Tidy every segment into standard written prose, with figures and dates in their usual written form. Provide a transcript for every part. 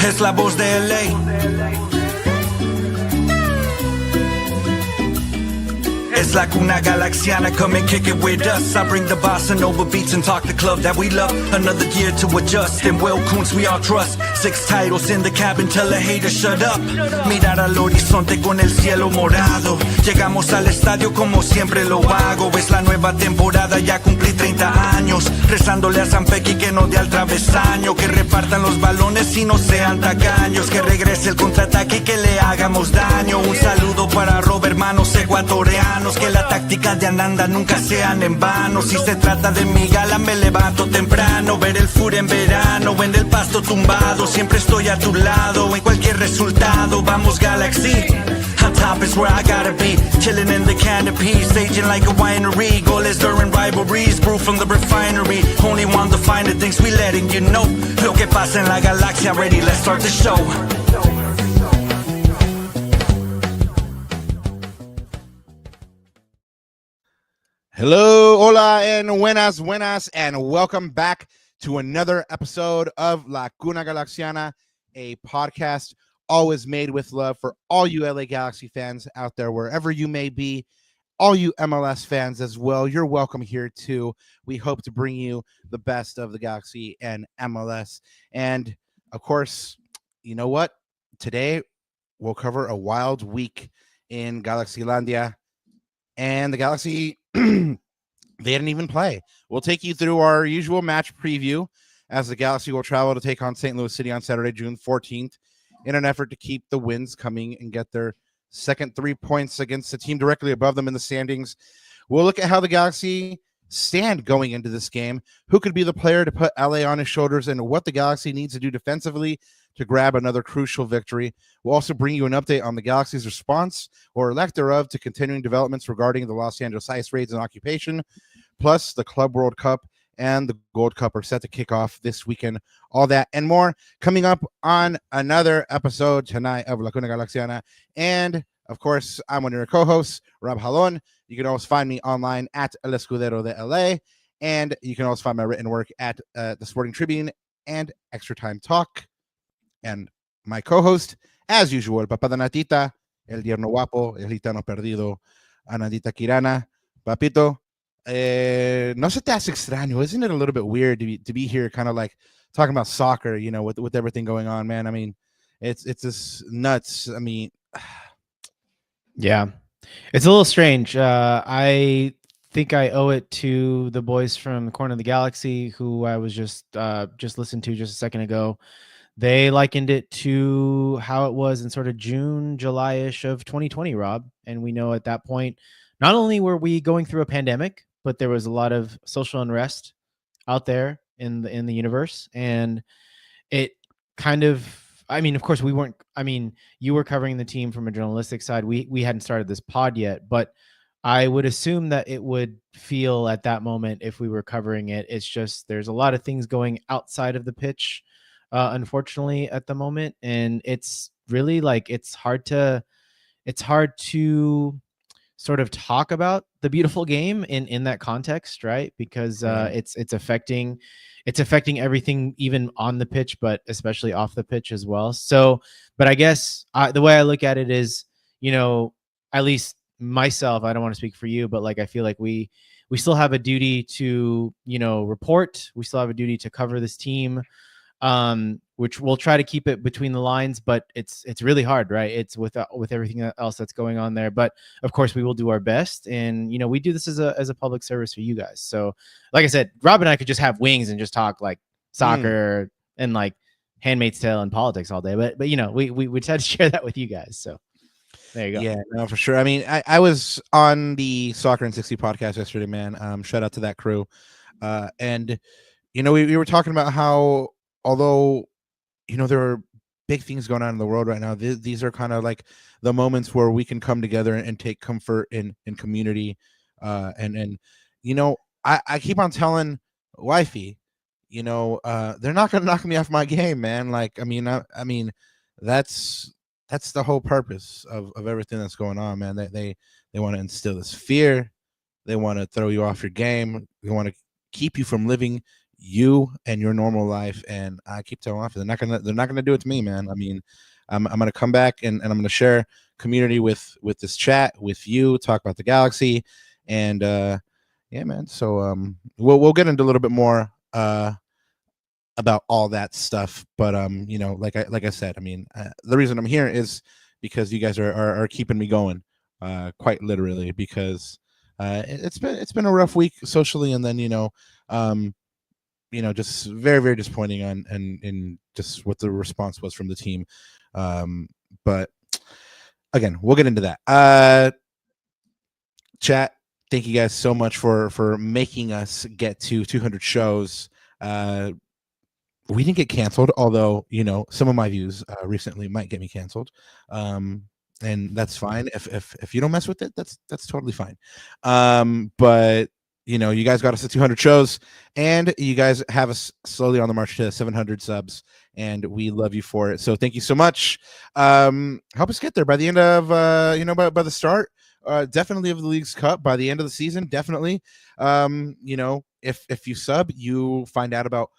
es la voz de LA. It's like una galaxiana, come and kick it with us. I bring the bossa nova beats and talk the club that we love. Another year to adjust, and Will Kuntz we all trust. 6 titles in the cabin, tell a hater shut up. Mirar al horizonte con el cielo morado. Llegamos al estadio como siempre lo hago. Es la nueva temporada, ya cumplí 30 años. Rezándole a San Pequi que no dé al travesaño. Que repartan los balones y no sean tacaños. Que regrese el contraataque y que le hagamos daño. Un saludo para Robert, hermanos ecuatorianos. Que la táctica de Ananda nunca sean en vano. Si se trata de mi gala me levanto temprano. Ver el fur en verano, en el pasto tumbado. Siempre estoy a tu lado, en cualquier resultado. Vamos Galaxy, on top is where I gotta be. Chilling in the canopy, staging like a winery. Goles during rivalries, brew from the refinery. Only want the finer things, we letting you know. Lo que pasa en la galaxia, ready, let's start the show. Hello, hola, and buenas, and welcome back to another episode of La Cuna Galaxiana, a podcast always made with love for all you LA Galaxy fans out there, wherever you may be, all you MLS fans as well. You're welcome here too. We hope to bring you the best of the Galaxy and MLS. And of course, you know what? Today we'll cover a wild week in Galaxylandia, and the Galaxy they didn't even play. We'll take you through our usual match preview as the Galaxy will travel to take on St. Louis City on Saturday, June 14th, in an effort to keep the wins coming and get their second 3 points against the team directly above them in the standings. We'll look at how the Galaxy stand going into this game, who could be the player to put LA on his shoulders, and what the Galaxy needs to do defensively to grab another crucial victory. We'll also bring you an update on the Galaxy's response, or lack thereof, to continuing developments regarding the Los Angeles Ice raids and occupation. Plus, the Club World Cup and the Gold Cup are set to kick off this weekend. All that and more coming up on another episode tonight of La Cuna Galaxiana. And, of course, I'm one of your co-hosts, Rob Jalon. You can always find me online at El Escudero de LA. And you can also find my written work at the Sporting Tribune and Extra Time Talk. And my co-host, as usual, el papá de Natita, el yerno guapo, el gitano perdido, Anandita Kirana. Papito, no se te hace extraño? Isn't it a little bit weird to be here kind of like talking about soccer, you know, with everything going on, man? I mean, it's just nuts. I mean, yeah, it's a little strange. I think I owe it to the boys from the Corner of the Galaxy, who I was just listened to just a second ago. They likened it to how it was in sort of June, July-ish of 2020, Rob. And we know at that point, not only were we going through a pandemic, but there was a lot of social unrest out there in the universe. And it kind of, I mean, of course we weren't, I mean, you were covering the team from a journalistic side. We hadn't started this pod yet, but I would assume that it would feel at that moment, if we were covering it, it's just, there's a lot of things going outside of the pitch, unfortunately, at the moment. And it's really like, it's hard to sort of talk about the beautiful game in that context, right? Because it's affecting everything, even on the pitch, but especially off the pitch as well. So, but I guess the way I look at it is, you know, at least myself, I don't want to speak for you, but like, I feel like we still have a duty to, you know, report. We still have a duty to cover this team, which we'll try to keep it between the lines, but it's really hard, right? It's with everything else that's going on there. But of course, we will do our best, and you know, we do this as a public service for you guys. So, like I said, Rob and I could just have wings and just talk like soccer and like Handmaid's Tale and politics all day, but you know, we try to share that with you guys. So there you go. Yeah, no, for sure. I mean, I was on the Soccer and 60 podcast yesterday, man. Shout out to that crew. And you know, we were talking about how, although, you know, there are big things going on in the world right now, these are kind of like the moments where we can come together and take comfort in community. And you know, I keep on telling wifey, you know, they're not going to knock me off my game, man. Like, I mean, that's the whole purpose of everything that's going on, man. They want to instill this fear. They want to throw you off your game. They want to keep you from living you and your normal life. And I keep telling them, they're not gonna do it to me, man. I mean, I'm gonna come back and I'm gonna share community with this chat with you, talk about the Galaxy, and yeah, man. So we'll get into a little bit more about all that stuff, but like I said, I mean, the reason I'm here is because you guys are keeping me going, quite literally, because it's been a rough week socially, and then just very, very disappointing on and just what the response was from the team. But again, we'll get into that. Chat, thank you guys so much for making us get to 200 shows. We didn't get canceled, although some of my views recently might get me canceled, and that's fine. If you don't mess with it, that's totally fine. But you guys got us to 200 shows, and you guys have us slowly on the march to 700 subs, and we love you for it. So thank you so much. Help us get there by the end of by the start. Definitely of the League's Cup by the end of the season. Definitely. If you sub, you find out about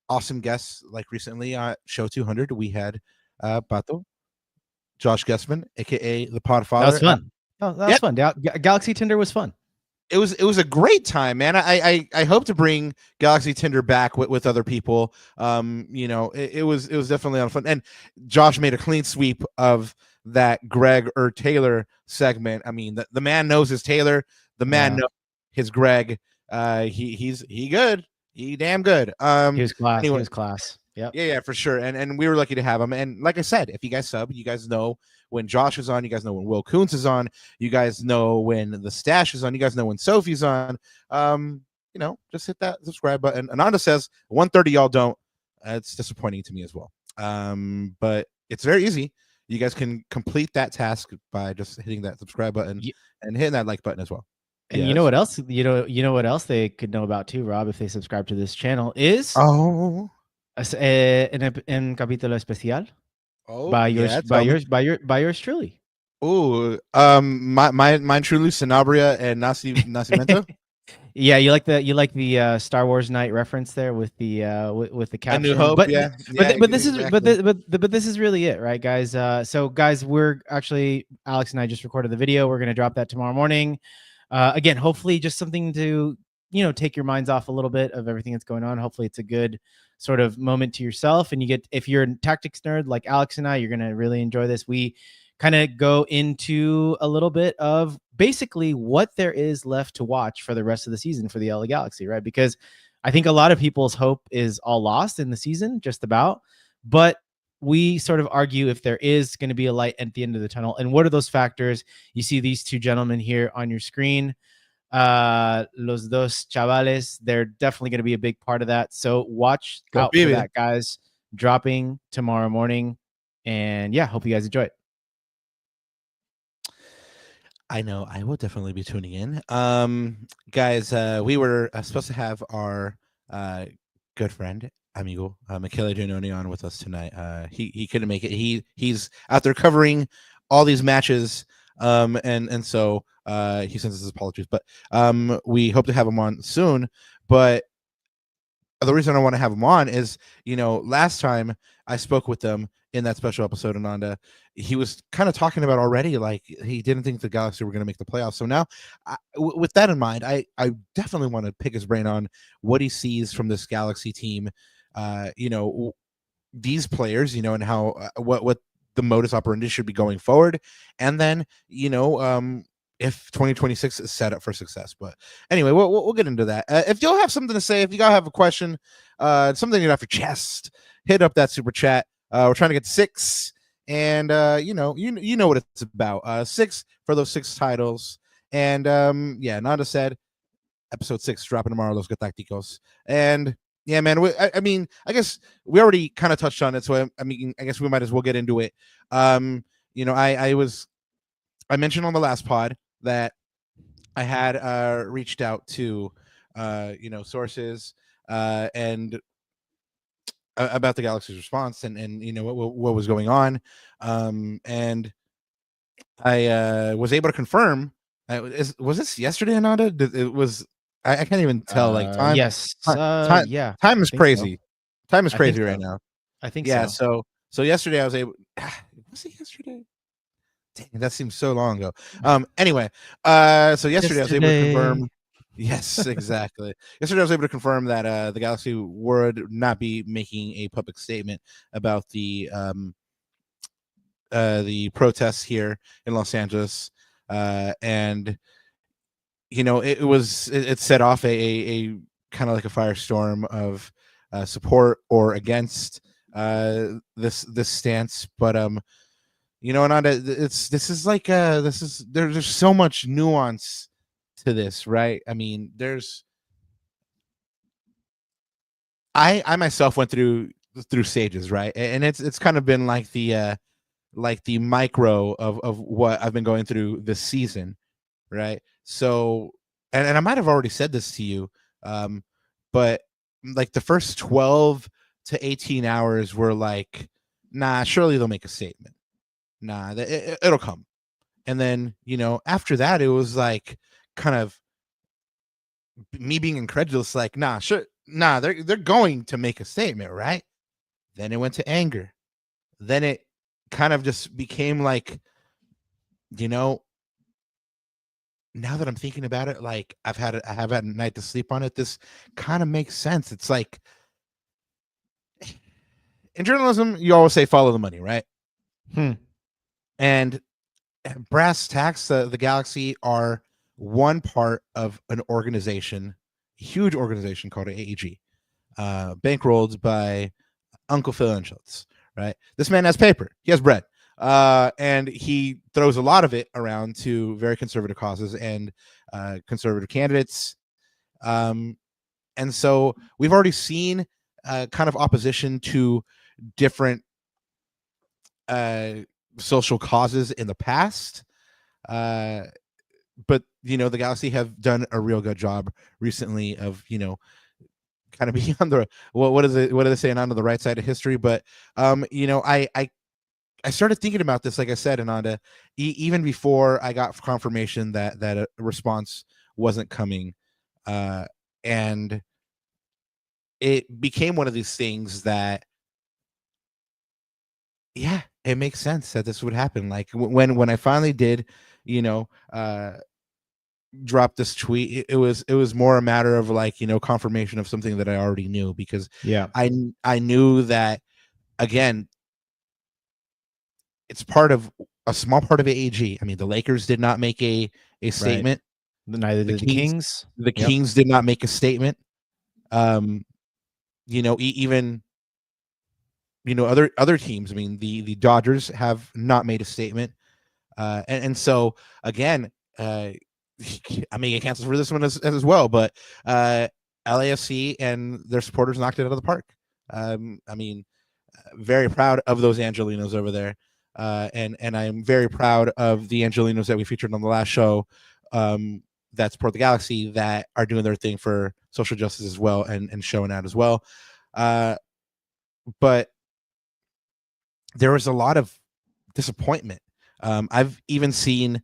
awesome guests. Like recently show 200, we had Pato, Josh Guessman, aka the Podfather. That was fun. That was fun. Galaxy Tinder was fun. It was a great time, man. I hope to bring Galaxy Tinder back with other people. It was definitely on fun. And Josh made a clean sweep of that Greg or Taylor segment. I mean, the man knows his Taylor. The man knows his Greg. He's good. He damn good. He was class. Anyway, he was class. Yep. Yeah, for sure. And we were lucky to have him. And like I said, if you guys sub, you guys know when Josh is on. You guys know when Will Kuntz is on. You guys know when the Stash is on. You guys know when Sophie's on. Just hit that subscribe button. Ananda says 130 y'all don't. It's disappointing to me as well. But it's very easy. You guys can complete that task by just hitting that subscribe button and hitting that like button as well. And you know what else? You know what else they could know about too, Rob, if they subscribe to this channel is en capítulo especial. Oh, by yours truly. Oh, mine truly, Sanabria and Nascimento. Yeah, you like the Star Wars Night reference there with the caption. A New Hope, but this is really it, right, guys? So guys, we're actually, Alex and I just recorded the video. We're gonna drop that tomorrow morning. Again, hopefully just something to take your minds off a little bit of everything that's going on. Hopefully it's a good sort of moment to yourself, and if you're a tactics nerd like Alex and I, you're gonna really enjoy this. We kind of go into a little bit of basically what there is left to watch for the rest of the season for the LA Galaxy, right? Because I think a lot of people's hope is all lost in the season, just about. But we sort of argue if there is going to be a light at the end of the tunnel, and what are those factors? You see these two gentlemen here on your screen, los dos chavales. They're definitely going to be a big part of that. So watch out for that, guys. Dropping tomorrow morning, and yeah, hope you guys enjoy it. I know I will definitely be tuning in. Guys, we were supposed to have our good friend, amigo, Michele Giannone on with us tonight. He couldn't make it. He's out there covering all these matches, and so he sends his apologies. But we hope to have him on soon. But the reason I want to have him on is, last time I spoke with them in that special episode, Ananda, he was kind of talking about already, like he didn't think the Galaxy were going to make the playoffs. So now, with that in mind, I definitely want to pick his brain on what he sees from this Galaxy team. These players, and how what the modus operandi should be going forward, and then if 2026 is set up for success. But anyway, we'll get into that. If y'all have something to say, if you guys have a question, something you have your chest, hit up that super chat. We're trying to get 6, and you know what it's about. 6 for those 6 titles, and Nanda said episode 6 dropping tomorrow. Los Galacticos, and yeah, man. I mean, I guess we already kind of touched on it, so I guess we might as well get into it. I mentioned on the last pod that I had reached out to sources and about the Galaxy's response and what was going on, and I was able to confirm. Was this yesterday, Ananda? It was. I can't even tell. Like Yes. time Yeah. time is I think so. crazy. Time is I think crazy right so. now. I think Yeah. so. So yesterday I was able. Was it yesterday? Dang, that seems so long ago. Anyway, so yesterday I was able to Yesterday. confirm. Yes, exactly. Yesterday I was able to confirm that the Galaxy would not be making a public statement about the protests here in Los Angeles, and it set off a kind of like a firestorm of support or against this stance, but and this is like there's so much nuance to this, right? I mean, I myself went through stages, right? And it's kind of been like the micro of what I've been going through this season, right? So, and I might have already said this to you, but like the first 12 to 18 hours were like, nah, surely they'll make a statement. Nah, it'll come. And then, after that, it was like kind of me being incredulous, like, nah, sure, nah, they're going to make a statement, right? Then it went to anger. Then it kind of just became like, you know, now that I'm thinking about it, like I have had a night to sleep on it. This kind of makes sense. It's like in journalism, you always say follow the money, right? Hmm. And brass tacks, the Galaxy are one part of an organization, a huge organization called AEG, bankrolled by Uncle Phil Anschutz, right? This man has paper. He has bread. And he throws a lot of it around to very conservative causes and conservative candidates. And so we've already seen kind of opposition to different social causes in the past. But the Galaxy have done a real good job recently of kind of being on the what is it? What are they saying, on the right side of history? But I started thinking about this, like I said, Ananda, even before I got confirmation that a response wasn't coming, and it became one of these things that, yeah, it makes sense that this would happen. Like when I finally did, drop this tweet, it was more a matter of like confirmation of something that I already knew, because Yeah. I knew that, again, it's part of a small part of AEG. I mean, the Lakers did not make a Right. statement. Neither The did the Kings Kings. the Yep. Kings did not make a statement. Even other teams. I mean, the Dodgers have not made a statement. And so again, I may get canceled for this one as well, but LAFC and their supporters knocked it out of the park. I mean, very proud of those Angelinos over there. And I'm very proud of the Angelinos that we featured on the last show, that support the Galaxy, that are doing their thing for social justice as well, and showing out as well. But there was a lot of disappointment. I've even seen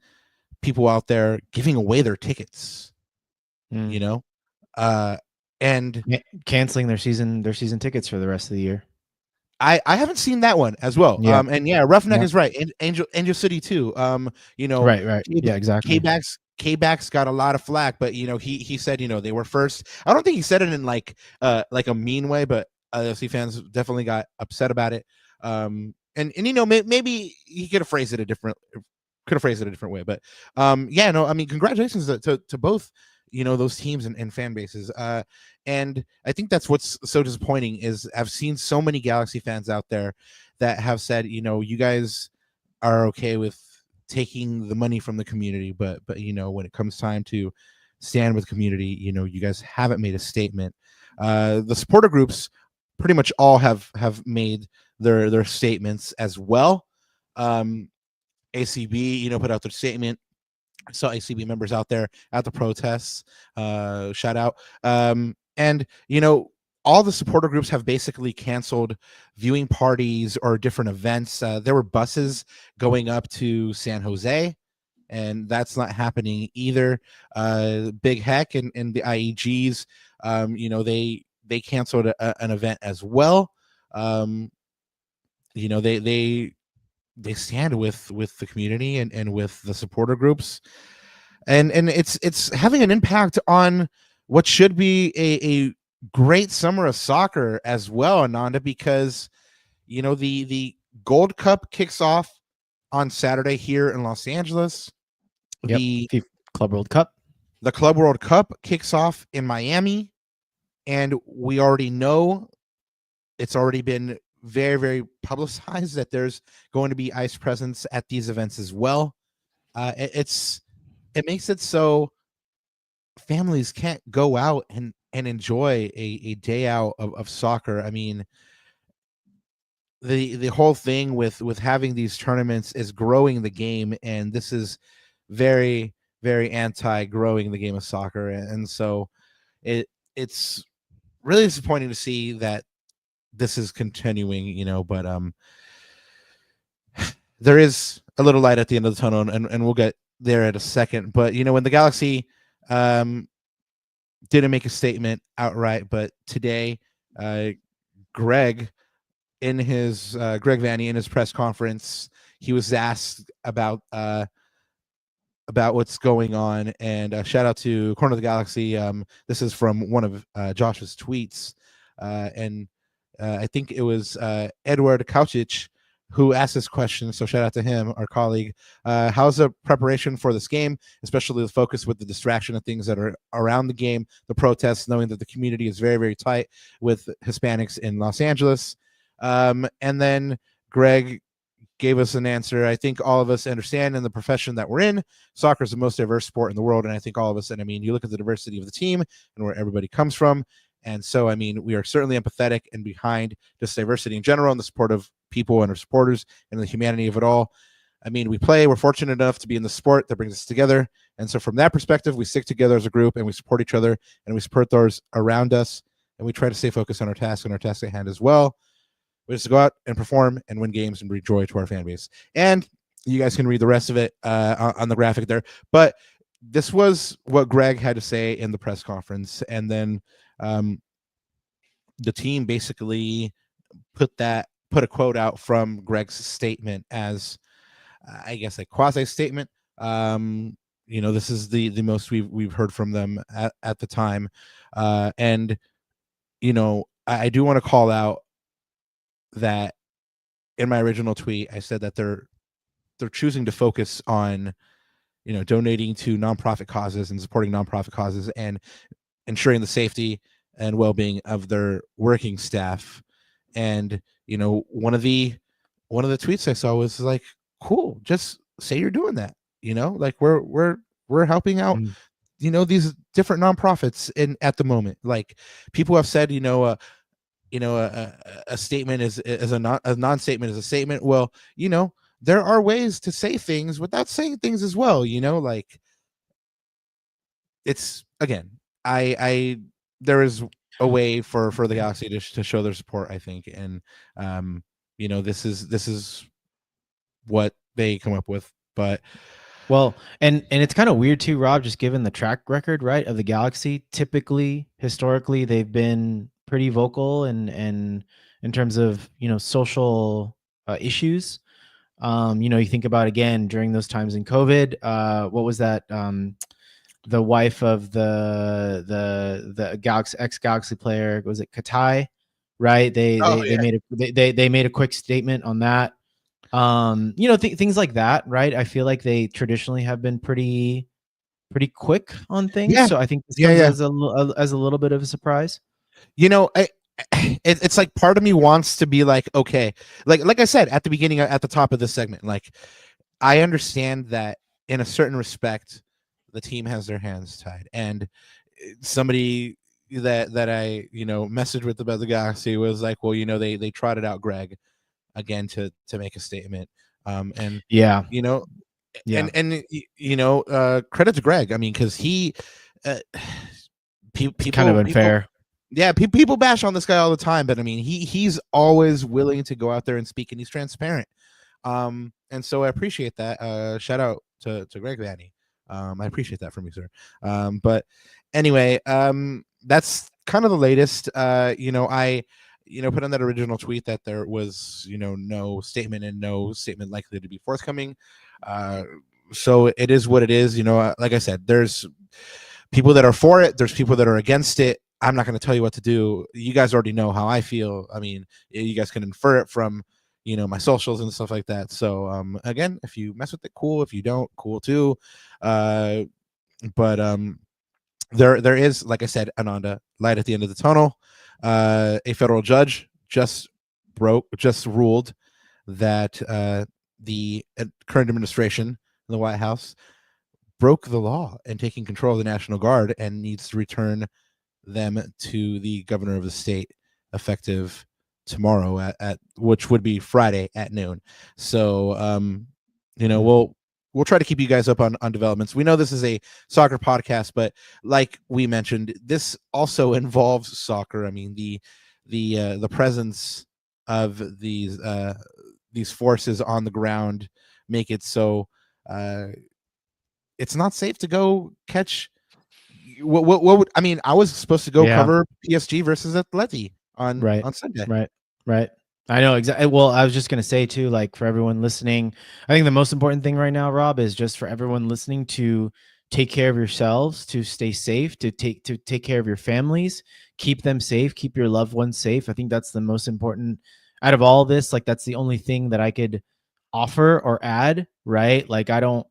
people out there giving away their tickets, Mm. And Canceling their season tickets for the rest of the year. I haven't seen that one as well. Yeah. And yeah, Roughneck Yeah. is right. Angel City too. Right. Yeah, exactly. K-Backs got a lot of flack, but he said they were first. I don't think he said it in like a mean way, but LFC fans definitely got upset about it. And maybe he could have phrased it a different way, but yeah, no, I mean, congratulations to both those teams and fan bases. And I think that's what's so disappointing is I've seen so many Galaxy fans out there that have said, you guys are okay with taking the money from the community, but when it comes time to stand with the community, you guys haven't made a statement. The supporter groups pretty much all have made their statements as well. ACB, put out their statement. I saw ACB members out there at the protests. Shout out. And all the supporter groups have basically canceled viewing parties or different events. There were buses going up to San Jose and that's not happening either. Big Heck and the IEGs, they canceled an event as well. They stand with the community and with the supporter groups, and it's having an impact on what should be a great summer of soccer as well, Ananda, because the Gold Cup kicks off on Saturday here in Los Angeles. Yep. The Club World Cup. The Club World Cup kicks off in Miami, and we already know it's already been very, very publicized that there's going to be ICE presence at these events as well. It makes it so families can't go out and enjoy a day out of soccer. I mean, the whole thing with having these tournaments is growing the game, and this is very, very anti growing the game of soccer, and so it's really disappointing to see that this is continuing, but there is a little light at the end of the tunnel, and we'll get there at a second. But when the Galaxy didn't make a statement outright, but today Greg Vanny in his press conference, he was asked about what's going on, and shout out to Corner of the Galaxy. This is from one of Josh's tweets, and I think it was Edward Kaucic who asked this question. So shout out to him, our colleague. How's the preparation for this game, especially the focus with the distraction of things that are around the game, the protests, knowing that the community is very, very tight with Hispanics in Los Angeles? And then Greg gave us an answer. I think all of us understand in the profession that we're in, soccer is the most diverse sport in the world. And I think all of us, and I mean, you look at the diversity of the team and where everybody comes from. And so, I mean, we are certainly empathetic and behind just diversity in general and the support of people and our supporters and the humanity of it all. I mean, we're fortunate enough to be in the sport that brings us together. And so from that perspective, we stick together as a group and we support each other and we support those around us. And we try to stay focused on our task and our task at hand as well. We just go out and perform and win games and bring joy to our fan base. And you guys can read the rest of it on the graphic there. But this was what Greg had to say in the press conference. And then the team basically put a quote out from Greg's statement as, I guess, a quasi statement. This is the most we've heard from them at the time. And I do want to call out that in my original tweet, I said that they're choosing to focus on, donating to nonprofit causes and supporting nonprofit causes and ensuring the safety and well-being of their working staff. And, one of the tweets I saw was like, cool, just say you're doing that, like we're helping out, these different nonprofits at the moment. Like people have said, a statement is a non-statement is a statement. Well, there are ways to say things without saying things as well. Like it's, again, there is a way for the Galaxy to show their support, I think, and this is what they come up with. But well, and it's kind of weird too, Rob, just given the track record, right, of the Galaxy. Typically, historically, they've been pretty vocal and in terms of social issues. You think about, again, during those times in COVID, what was that? The wife of the Galaxy ex-Galaxy player, was it Katai? Right? They made a quick statement on that. Things like that, right? I feel like they traditionally have been pretty quick on things. Yeah. So I think this comes as a little bit of a surprise. It's like part of me wants to be like, okay, like I said at the beginning, at the top of this segment, like I understand that in a certain respect, the team has their hands tied, and somebody that I messaged with about the Galaxy was like, well, they trotted out Greg again to make a statement, and credit to Greg. I mean, because he people kind of unfair. People bash on this guy all the time, but I mean, he's always willing to go out there and speak, and he's transparent. And so I appreciate that. Shout out to Greg Vanny. I appreciate that from you, sir. But anyway, that's kind of the latest. I put on that original tweet that there was, no statement and no statement likely to be forthcoming. So it is what it is. Like I said, there's people that are for it. There's people that are against it. I'm not going to tell you what to do. You guys already know how I feel. I mean, you guys can infer it from, my socials and stuff like that. So, again, if you mess with it, cool. If you don't, cool too. But there is, like I said, Ananda, light at the end of the tunnel. A federal judge just ruled that the current administration in the White House broke the law and taking control of the National Guard and needs to return them to the governor of the state effective tomorrow at which would be Friday at noon. So we'll try to keep you guys up on developments. We know this is a soccer podcast, but like we mentioned, this also involves soccer. I mean, the presence of these forces on the ground make it so it's not safe to go catch. What would I mean? I was supposed to go cover PSG versus Atleti on Sunday. Right. I know exactly. Well, I was just going to say too, like for everyone listening, I think the most important thing right now, Rob, is just for everyone listening to take care of yourselves, to stay safe, to take care of your families, keep them safe, keep your loved ones safe. I think that's the most important out of all this. Like that's the only thing that I could offer or add, right? Like I don't,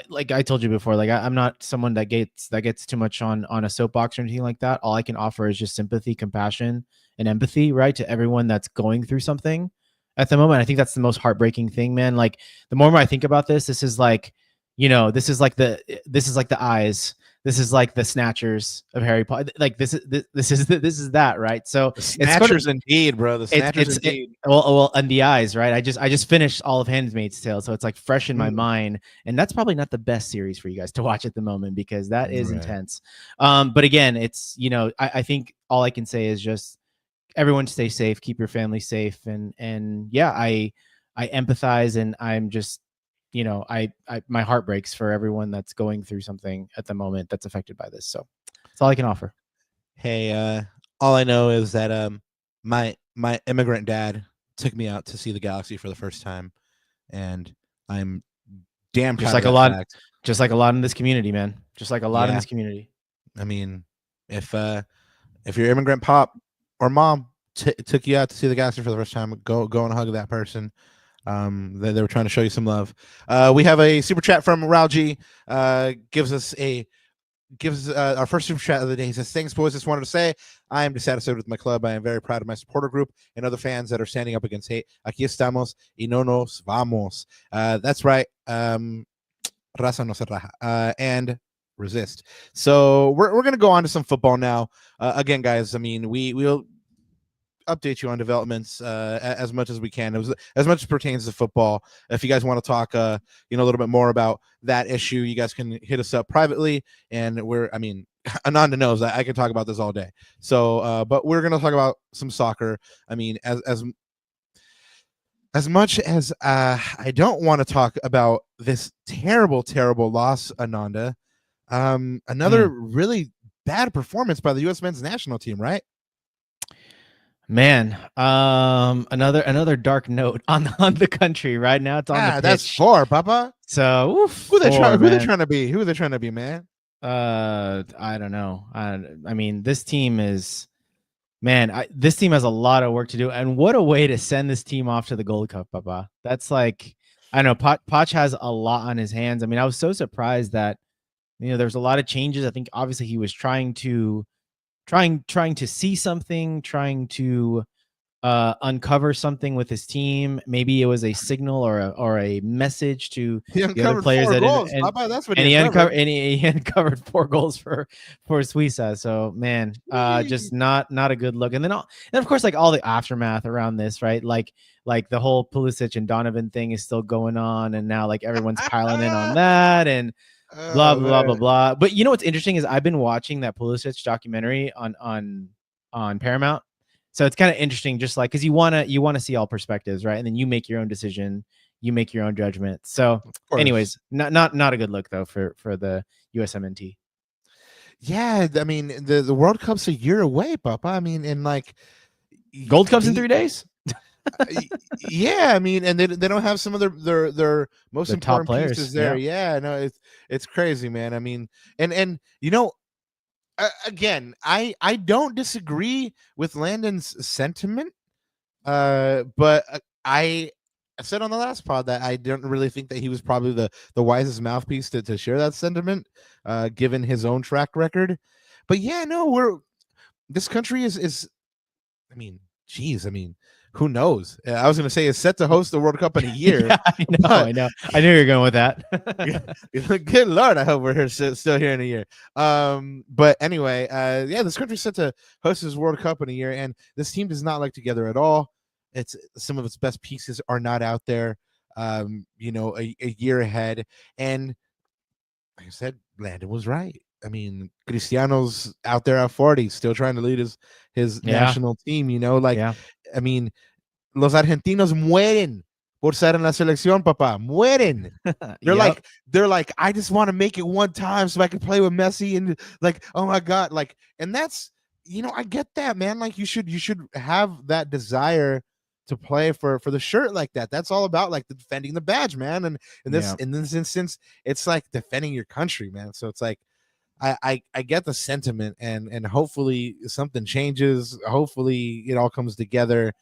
like I told you before, like I'm not someone that gets too much on a soapbox or anything like that. All I can offer is just sympathy, compassion, and empathy, right, to everyone that's going through something at the moment. I think that's the most heartbreaking thing, man. Like the more I think about this is like, this is like the eyes. This is like the Snatchers of Harry Potter. Like this is that, right? So the Snatchers indeed, bro. The Snatchers indeed. Well, and the eyes, right? I just finished all of Handmaid's Tale, so it's like fresh in my mind, and that's probably not the best series for you guys to watch at the moment because that is intense. But again, it's I think all I can say is just everyone stay safe, keep your family safe, and yeah, I empathize, and I'm just. My heart breaks for everyone that's going through something at the moment that's affected by this. So that's all I can offer. Hey, all I know is that my immigrant dad took me out to see the Galaxy for the first time, and I'm damn proud of that fact. Just like a lot in this community, man. Just like a lot in this community. I mean, if your immigrant pop or mom took you out to see the Galaxy for the first time, go and hug that person. They were trying to show you some love. We have a super chat from Raul G. Gives us our first super chat of the day. He says, "Thanks, boys. Just wanted to say I am dissatisfied with my club. I am very proud of my supporter group and other fans that are standing up against hate. Aquí estamos y no nos vamos." That's right. Raza no se raja. And resist. So we're gonna go on to some football now. Again, guys. I mean, we'll update you on developments as much as we can. It was as much as pertains to football. If you guys want to talk a little bit more about that issue, you guys can hit us up privately, and Ananda knows that I can talk about this all day. So but we're going to talk about some soccer. I mean, as much as I don't want to talk about this terrible loss, Ananda, another really bad performance by the U.S. men's national team, right? Man, another dark note on the country right now. It's on the pitch. That's 4, Papa. So who they trying to be? Who are they trying to be, man? I don't know. I mean, this team is, man. This team has a lot of work to do, and what a way to send this team off to the Gold Cup, Papa. That's like, I don't know. Poch has a lot on his hands. I mean, I was so surprised that there's a lot of changes. I think obviously he was trying to see something, trying to uncover something with his team. Maybe it was a signal or a message to the other players he uncovered 4 goals for Suiza. So man, just not a good look. And then of course, like all the aftermath around this, right? Like the whole Pulisic and Donovan thing is still going on, and now like everyone's piling in on that and blah blah blah blah. But what's interesting is I've been watching that Pulisic documentary on Paramount, so it's kind of interesting, just like because you wanna see all perspectives, right? And then you make your own decision. you make your own judgment. So, anyways, not a good look though for the USMNT. Yeah, I mean the World Cup's a year away, Papa. I mean, and like Gold Cup's in 3 days. Yeah, I mean, and they don't have some of their most The top important players, pieces there. Yeah, no, it's crazy, man. I mean, and you know, again, I don't disagree with Landon's sentiment, but I said on the last pod that I don't really think that he was probably the wisest mouthpiece to share that sentiment, given his own track record. But yeah, no, this country is I mean, geez, I mean, who knows? I was going to say is set to host the World Cup in a year. Yeah, I know. I knew you were going with that. Good Lord, I hope we're here, still here in a year. But anyway, yeah, this country's set to host this World Cup in a year, and this team does not like together at all. It's some of its best pieces are not out there. You know, a year ahead, and like I said, Landon was right. I mean, Cristiano's out there at 40, still trying to lead his national team. You know, like I mean, los argentinos mueren por ser en la selección, papá. Mueren. They're like, I just want to make it one time so I can play with Messi, and like, oh my God, like, and that's, you know, I get that, man. Like, you should have that desire to play for the shirt like that. That's all about like defending the badge, man. And in this instance, it's like defending your country, man. So it's like, I get the sentiment, and hopefully something changes. Hopefully it all comes together.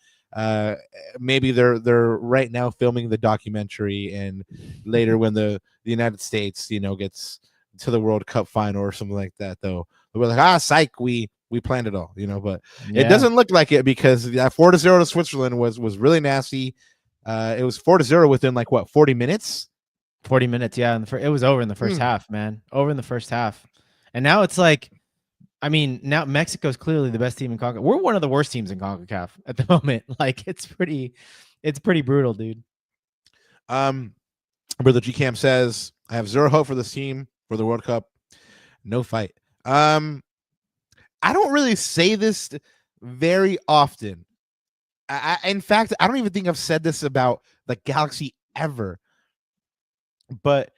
Maybe they're right now filming the documentary, and later when the United States, you know, gets to the World Cup final or something like that, though, we're like, psych, we planned it all, you know. But it doesn't look like it, because that 4-0 to Switzerland was really nasty. It was 4-0 within like what, 40 minutes? 40 minutes, yeah. And it was over in the first half, man. Over in the first half. And now it's like, I mean, now Mexico's clearly the best team in CONCACAF. We're one of the worst teams in CONCACAF at the moment. Like, it's pretty brutal, dude. Brother GCam says, I have zero hope for this team for the World Cup. No fight. I don't really say this very often. In fact, I don't even think I've said this about the Galaxy ever. But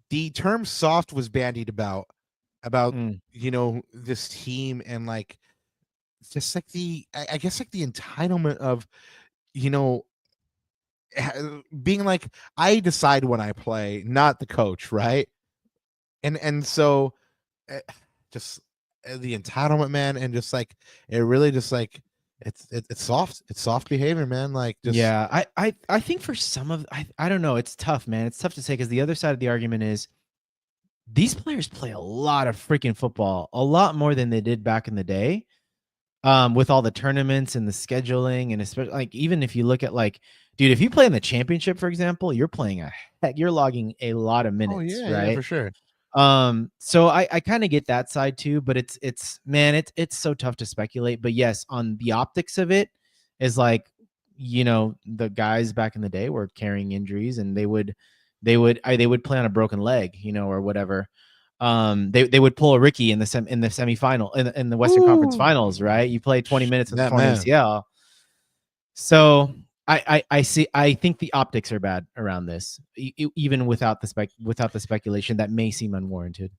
the term soft was bandied about you know, this team, and like just like I guess like the entitlement of, you know, being like, I decide when I play, not the coach, right? And so just the entitlement, man, and just like it really just like it's soft behavior, man. Like, just yeah, I think for some of I don't know, it's tough, man. It's tough to say, because the other side of the argument is these players play a lot of freaking football, a lot more than they did back in the day, with all the tournaments and the scheduling, and especially like, even if you look at like, dude, if you play in the championship, for example, you're logging a lot of minutes, right? Yeah, for sure. So I kind of get that side too, but it's man, it's so tough to speculate. But yes, on the optics of it, is like, you know, the guys back in the day were carrying injuries, and they would play on a broken leg, you know, or whatever. They would pull a Ricky in the semifinal, in the Western Conference Finals, right? You play 20 minutes with torn ACL. So I think the optics are bad around this, even without the speculation that may seem unwarranted.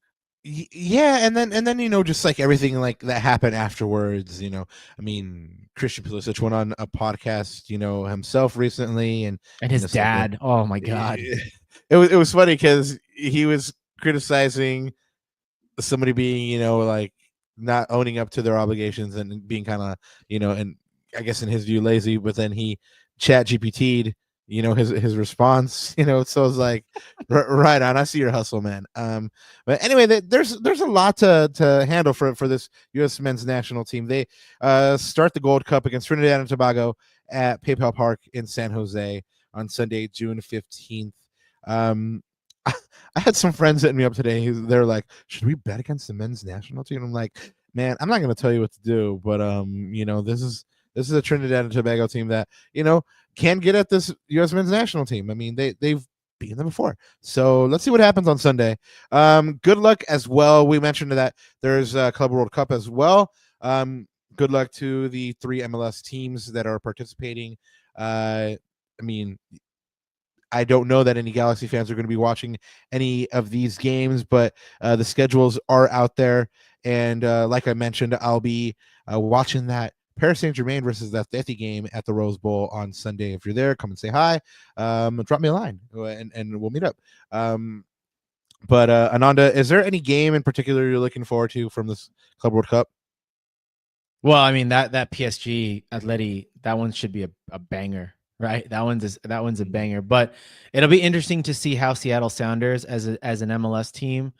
Yeah, and then you know, just like everything like that happened afterwards, you know. I mean, Christian Pulisic went on a podcast, you know, himself recently, and his dad. Like, oh my God, it was funny because he was criticizing somebody being, you know, like not owning up to their obligations and being kind of, you know, and I guess in his view lazy, but then he chat GPT'd, you know, his response, you know. So it's like, right on. I see your hustle, man. But anyway, there's a lot to handle for this U.S. men's national team. They start the Gold Cup against Trinidad and Tobago at PayPal Park in San Jose on Sunday, June 15th. I had some friends hitting me up today. They're like, should we bet against the men's national team? I'm like, man, I'm not going to tell you what to do, but you know, this is a Trinidad and Tobago team that, you know, can get at this U.S. men's national team. I mean, they've beaten them before. So let's see what happens on Sunday. Good luck as well. We mentioned that there's a Club World Cup as well. Good luck to the 3 MLS teams that are participating. I mean, I don't know that any Galaxy fans are going to be watching any of these games, but the schedules are out there. And like I mentioned, I'll be watching that Paris Saint-Germain versus the Atleti game at the Rose Bowl on Sunday. If you're there, come and say hi. Drop me a line and we'll meet up. But Ananda, is there any game in particular you're looking forward to from this Club World Cup? Well, I mean that PSG Atleti, that one should be a banger, right? That one's a banger. But it'll be interesting to see how Seattle Sounders as an MLS team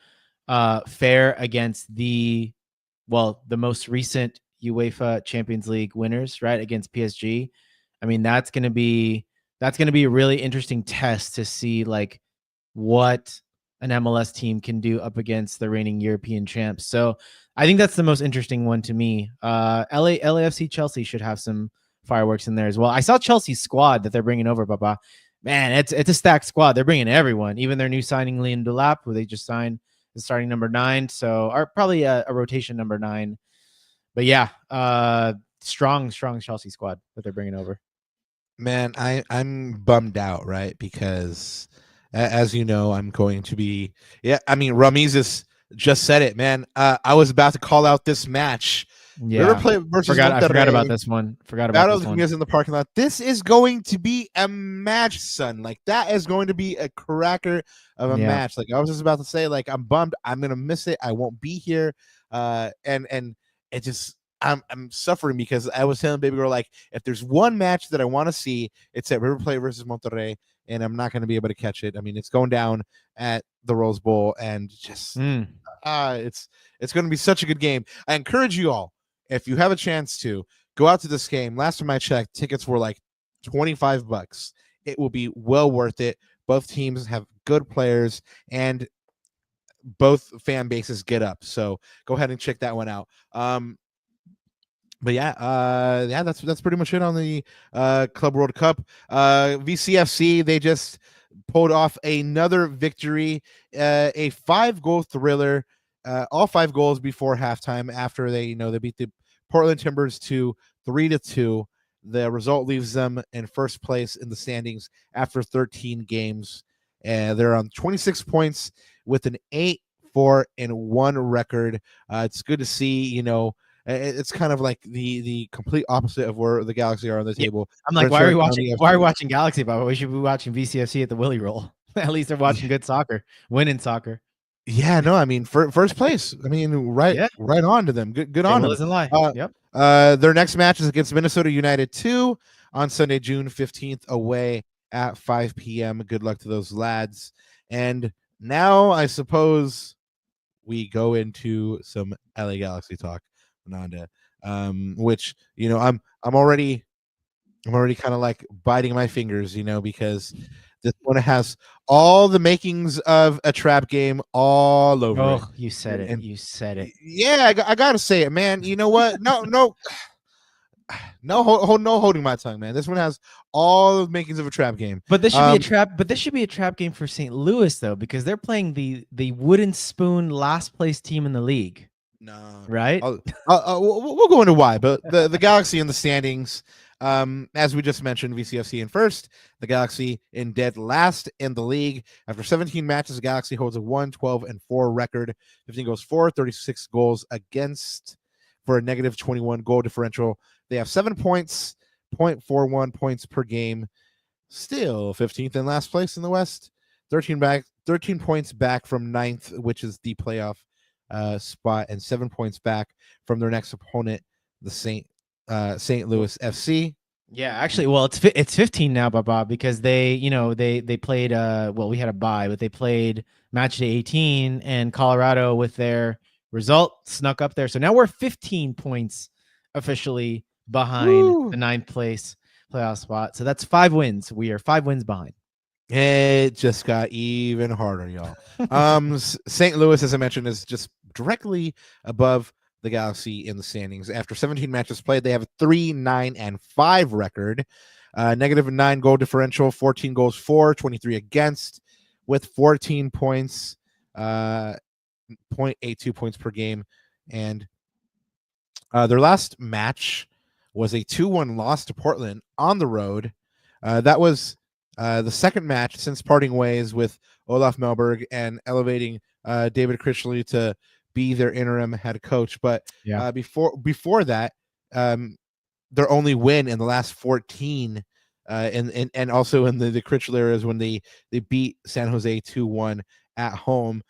fare against the most recent UEFA Champions League winners, right? Against PSG. I mean, that's gonna be a really interesting test to see like what an MLS team can do up against the reigning European champs. So I think that's the most interesting one to me. LAFC Chelsea should have some fireworks in there as well. I saw Chelsea's squad that they're bringing over, Papa. Man, it's a stacked squad. They're bringing everyone, even their new signing, Liam Delap, who they just signed, is starting number 9. So, or probably a rotation number 9. But yeah, strong Chelsea squad that they're bringing over. Man, I'm bummed out, right? Because as you know, I'm going to be. Yeah, I mean, Ramizes just said it, man. I was about to call out this match. Yeah, River Plate versus I forgot Monterrey. about this one. Battle of the Kings in the parking lot. This is going to be a match, son. Like that is going to be a cracker of a match. Like I was just about to say, like I'm bummed. I'm gonna miss it. I won't be here. And it just I'm suffering because I was telling baby girl like if there's one match that I want to see, it's at River Plate versus Monterrey, and I'm not going to be able to catch it. I mean, it's going down at the Rose Bowl, and just it's going to be such a good game. I encourage you all, if you have a chance to go out to this game. Last time I checked, tickets were like $25. It will be well worth it. Both teams have good players, and both fan bases get up. So go ahead and check that one out. But that's pretty much it on the Club World Cup. VCFC, they just pulled off another victory, a 5-goal thriller, all 5 goals before halftime after they beat the Portland Timbers to 3-2. The result leaves them in first place in the standings after 13 games. They're on 26 points with an 8-4-1 record. It's good to see, it's kind of like the complete opposite of where the Galaxy are on the table. I'm like, why are we watching Galaxy, Bob? We should be watching VCFC at the Willie Roll. At least they're watching good soccer, winning soccer. Yeah, no, I mean, first place. I mean, right on to them. Good on them. Doesn't lie. Yep. Their next match is against Minnesota United 2 on Sunday, June 15th, away at 5 p.m. Good luck to those lads. And now I suppose we go into some LA Galaxy talk, Nanda. Which I'm already kind of like biting my fingers, because this one has all the makings of a trap game all over. Oh, you said it. You said it. Yeah, I gotta say it, man. You know what? No holding my tongue, man. This one has all the makings of a trap game. But this should be a trap. But this should be a trap game for St. Louis, though, because they're playing the wooden spoon last place team in the league. No, right? We'll go into why. But the Galaxy in the standings, as we just mentioned, VCFC in first, the Galaxy in dead last in the league. After 17 matches, the Galaxy holds a 1-12-4 record, 15 goals for, 36 goals against, for a negative 21 goal differential. They have 7 points, 0.41 points per game. Still 15th in last place in the West, 13 points back from 9th, which is the playoff spot, and 7 points back from their next opponent, the St. Louis FC. Yeah, actually, well, it's 15 now, Baba, because they played we had a bye, but they played match day 18, and Colorado with their result snuck up there. So now we're 15 points officially behind the 9th place playoff spot. So that's 5 wins. We are 5 wins behind. It just got even harder, y'all. St. Louis, as I mentioned, is just directly above the Galaxy in the standings. After 17 matches played, they have a 3-9-5 record, negative 9 goal differential, 14 goals for, 23 against, with 14 points, 0.82 points per game. And their last match was a 2-1 loss to Portland on the road. That was the second match since parting ways with Olaf Melberg and elevating David Critchley to be their interim head coach. But Yeah. before that, their only win in the last 14, and also in the Critchley areas when they beat San Jose 2-1 at home.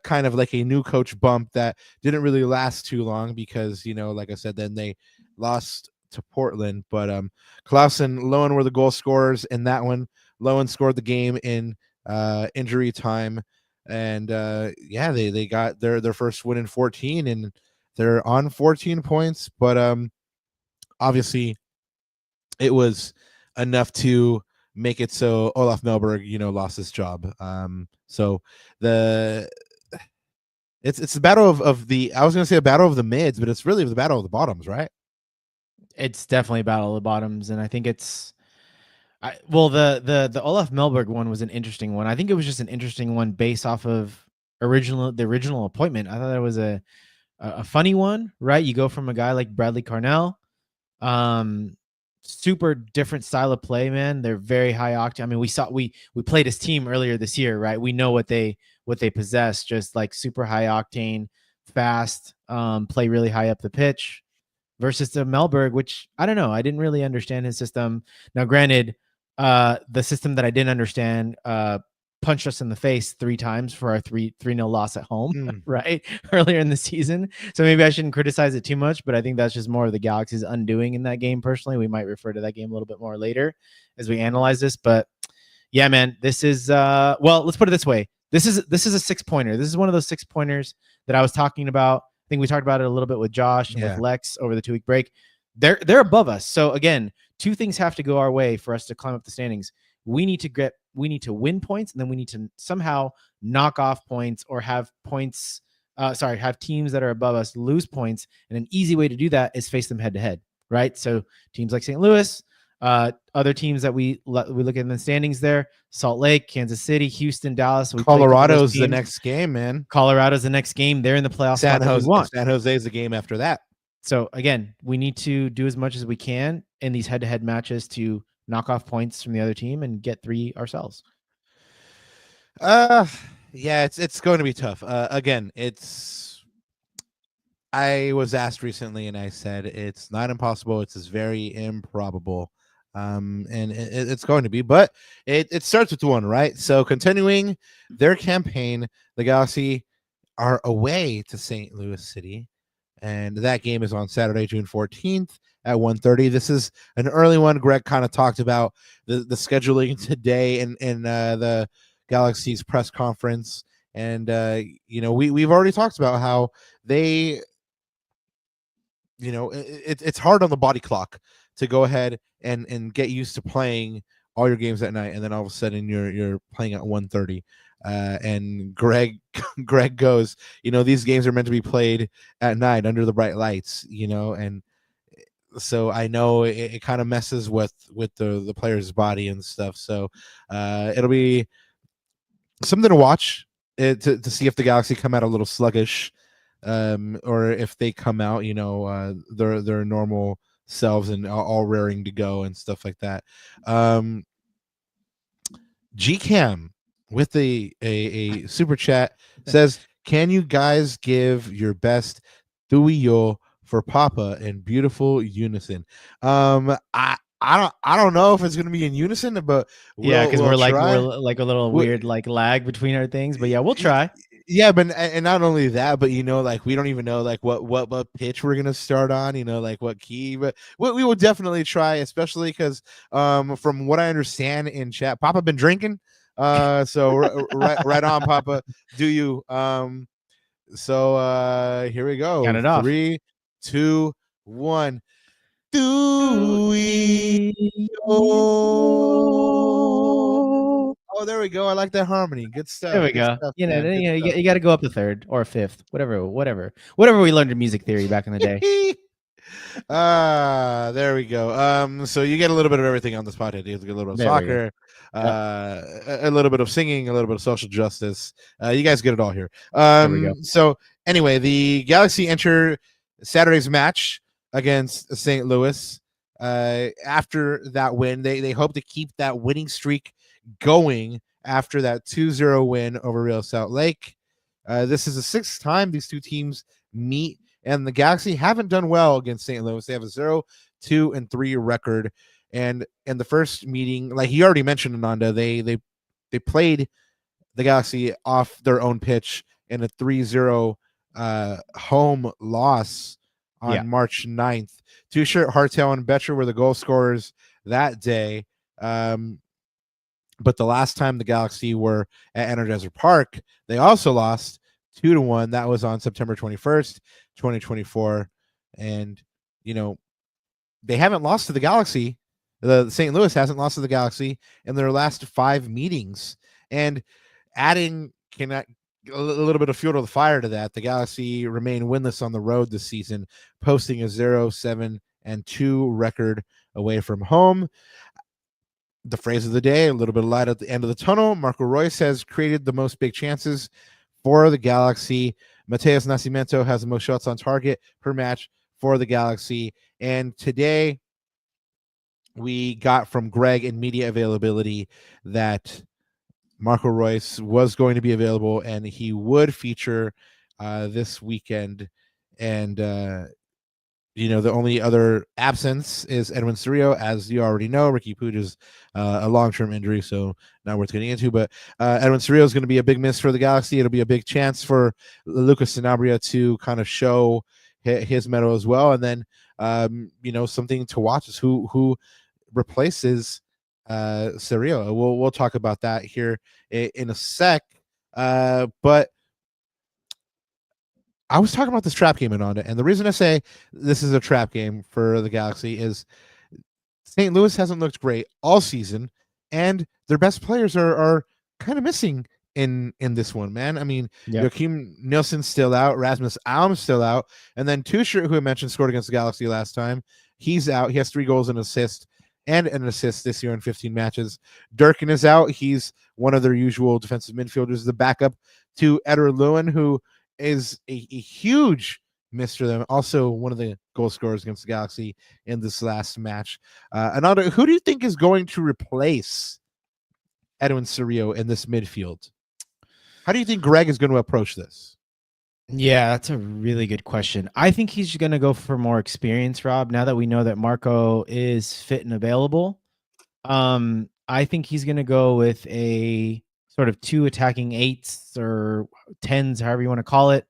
Kind of like a new coach bump that didn't really last too long because, like I said, then they lost to Portland. But Klaus and Lowen were the goal scorers in that one. Lowen scored the game in injury time, and they got their first win in 14, and they're on 14 points. But obviously, it was enough to make it so Olaf Melberg, lost his job. So it's the battle of the, I was going to say a battle of the mids, but it's really the battle of the bottoms, right? It's definitely a battle of the bottoms, and I think it's the Olaf Melberg one was an interesting one. I think it was just an interesting one based off of the original appointment. I thought that was a funny one, right? You go from a guy like Bradley Carnell, super different style of play, man. They're very high octane. I mean, we played his team earlier this year, right? We know what they possess, just like super high octane, fast, play really high up the pitch. Versus the Melberg, which I don't know. I didn't really understand his system. Now, granted, the system that I didn't understand punched us in the face 3 times for our 3-0 loss at home, right? Earlier in the season. So maybe I shouldn't criticize it too much, but I think that's just more of the Galaxy's undoing in that game. Personally, we might refer to that game a little bit more later as we analyze this. But yeah, man, this is let's put it this way. This is a 6-pointer. This is one of those 6-pointers that I was talking about. I think we talked about it a little bit with Josh and with Lex over the 2-week break. They're above us. So again, 2 things have to go our way for us to climb up the standings. We need to win points, and then we need to somehow knock off points or have points. Have teams that are above us lose points. And an easy way to do that is face them head to head, right? So teams like St. Louis, other teams that we look at in the standings there: Salt Lake, Kansas City, Houston, Dallas. Colorado's the next game, man. Colorado's the next game. They're in the playoffs. San Jose is the game after that. So again, we need to do as much as we can in these head-to-head matches to knock off points from the other team and get 3 ourselves. Yeah, it's going to be tough. Again, I was asked recently, and I said it's not impossible. It's just very improbable. And it's going to be, but it starts with 1, right? So continuing their campaign, the Galaxy are away to St. Louis City, and that game is on Saturday, June 14th at 1:30. This is an early one. Greg kind of talked about the scheduling today in the Galaxy's press conference, and we've already talked about how they, it's hard on the body clock to go ahead and get used to playing all your games at night, and then all of a sudden you're playing at 1:30. And Greg goes, these games are meant to be played at night under the bright lights, and so I know it kind of messes with the player's body and stuff. So it'll be something to watch to see if the Galaxy come out a little sluggish, or if they come out, their normal selves and all raring to go and stuff like that. GCam with a super chat says, can you guys give your best tuyo for Papa in beautiful unison? I don't know if it's gonna be in unison, but because we're like a little weird like lag between our things, but yeah, we'll try. Yeah, but and not only that, but like we don't even know like what pitch we're gonna start on, like what key, but we will definitely try, especially because from what I understand in chat, Papa been drinking, so right on, Papa. Do you? So here we go. Count it off. 3, 2, 1. Do we? Oh, there we go. I like that harmony. Good stuff. There we go. Stuff, you got to go up the 3rd or 5th, whatever we learned in music theory back in the day. There we go. So you get a little bit of everything on this podcast. You get a little bit of soccer, a little bit of singing, a little bit of social justice. You guys get it all here. There we go. So anyway, the Galaxy enter Saturday's match against St. Louis. After that win, they hope to keep that winning streak going after that 2-0 win over Real Salt Lake. This is the sixth time these two teams meet, and the Galaxy haven't done well against St. Louis. They have a 0-2-3 record. And in the first meeting, like he already mentioned, Ananda, they played the Galaxy off their own pitch in a 3-0 home loss on March 9th. Tusher, Hartel, and Betcher were the goal scorers that day. But the last time the Galaxy were at Energizer Park, they also lost 2-1. That was on September 21st, 2024. And, they haven't lost to the Galaxy. The St. Louis hasn't lost to the Galaxy in their last 5 meetings. And adding a little bit of fuel to the fire to that, the Galaxy remain winless on the road this season, posting a 0-7-2 record away from home. The phrase of the day, a little bit of light at the end of the tunnel. Marco Royce has created the most big chances for the Galaxy. Mateus Nascimento has the most shots on target per match for the Galaxy. And today we got from Greg in media availability that Marco Royce was going to be available and he would feature this weekend. And, the only other absence is Edwin Cerrillo, as you already know. Ricky Puig is a long-term injury, so not worth getting into. But Edwin Cerrillo is going to be a big miss for the Galaxy. It'll be a big chance for Lucas Sanabria to kind of show his mettle as well. And then, something to watch is who replaces Cerrillo. We'll talk about that here in a sec. But I was talking about this trap game, Ananda, and the reason I say this is a trap game for the Galaxy is St. Louis hasn't looked great all season, and their best players are kind of missing in this one, man. I mean, Joachim Nilsson's still out, Rasmus Alm's still out, and then Tusher, who I mentioned, scored against the Galaxy last time. He's out. He has 3 goals and an assist this year in 15 matches. Durkin is out. He's one of their usual defensive midfielders, the backup to Eder Lewin, who is a huge miss for them. Also, one of the goal scorers against the Galaxy in this last match. Ananda, who do you think is going to replace Edwin Cerrillo in this midfield? How do you think Greg is going to approach this? Yeah, that's a really good question. I think he's going to go for more experience, Rob, now that we know that Marco is fit and available. I think he's going to go with a sort of 2 attacking 8s or 10s, however you want to call it.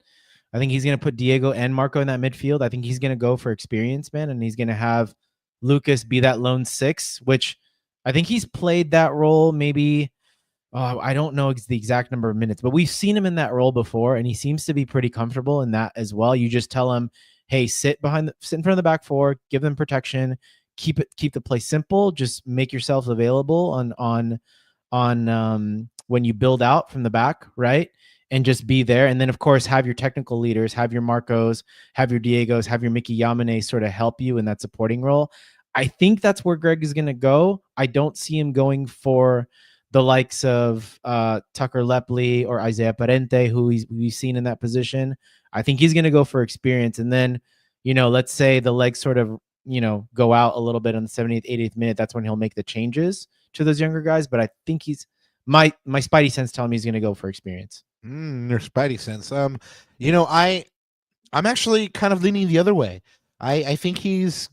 I think he's going to put Diego and Marco in that midfield. I think he's going to go for experience, man, and he's going to have Lucas be that lone 6, which I think he's played that role maybe, I don't know the exact number of minutes, but we've seen him in that role before, and he seems to be pretty comfortable in that as well. You just tell him, hey, sit in front of the back 4, give them protection, keep the play simple, just make yourself available on when you build out from the back, right? And just be there. And then, of course, have your technical leaders, have your Marcos, have your Diegos, have your Mickey Yamane sort of help you in that supporting role. I think that's where Greg is going to go. I don't see him going for the likes of Tucker Lepley or Isaiah Parente, who we've seen in that position. I think he's going to go for experience. And then, let's say the legs sort of, go out a little bit on the 70th, 80th minute. That's when he'll make the changes to those younger guys. But I think my spidey sense telling me he's going to go for experience. Your spidey sense. I'm actually kind of leaning the other way. I think he's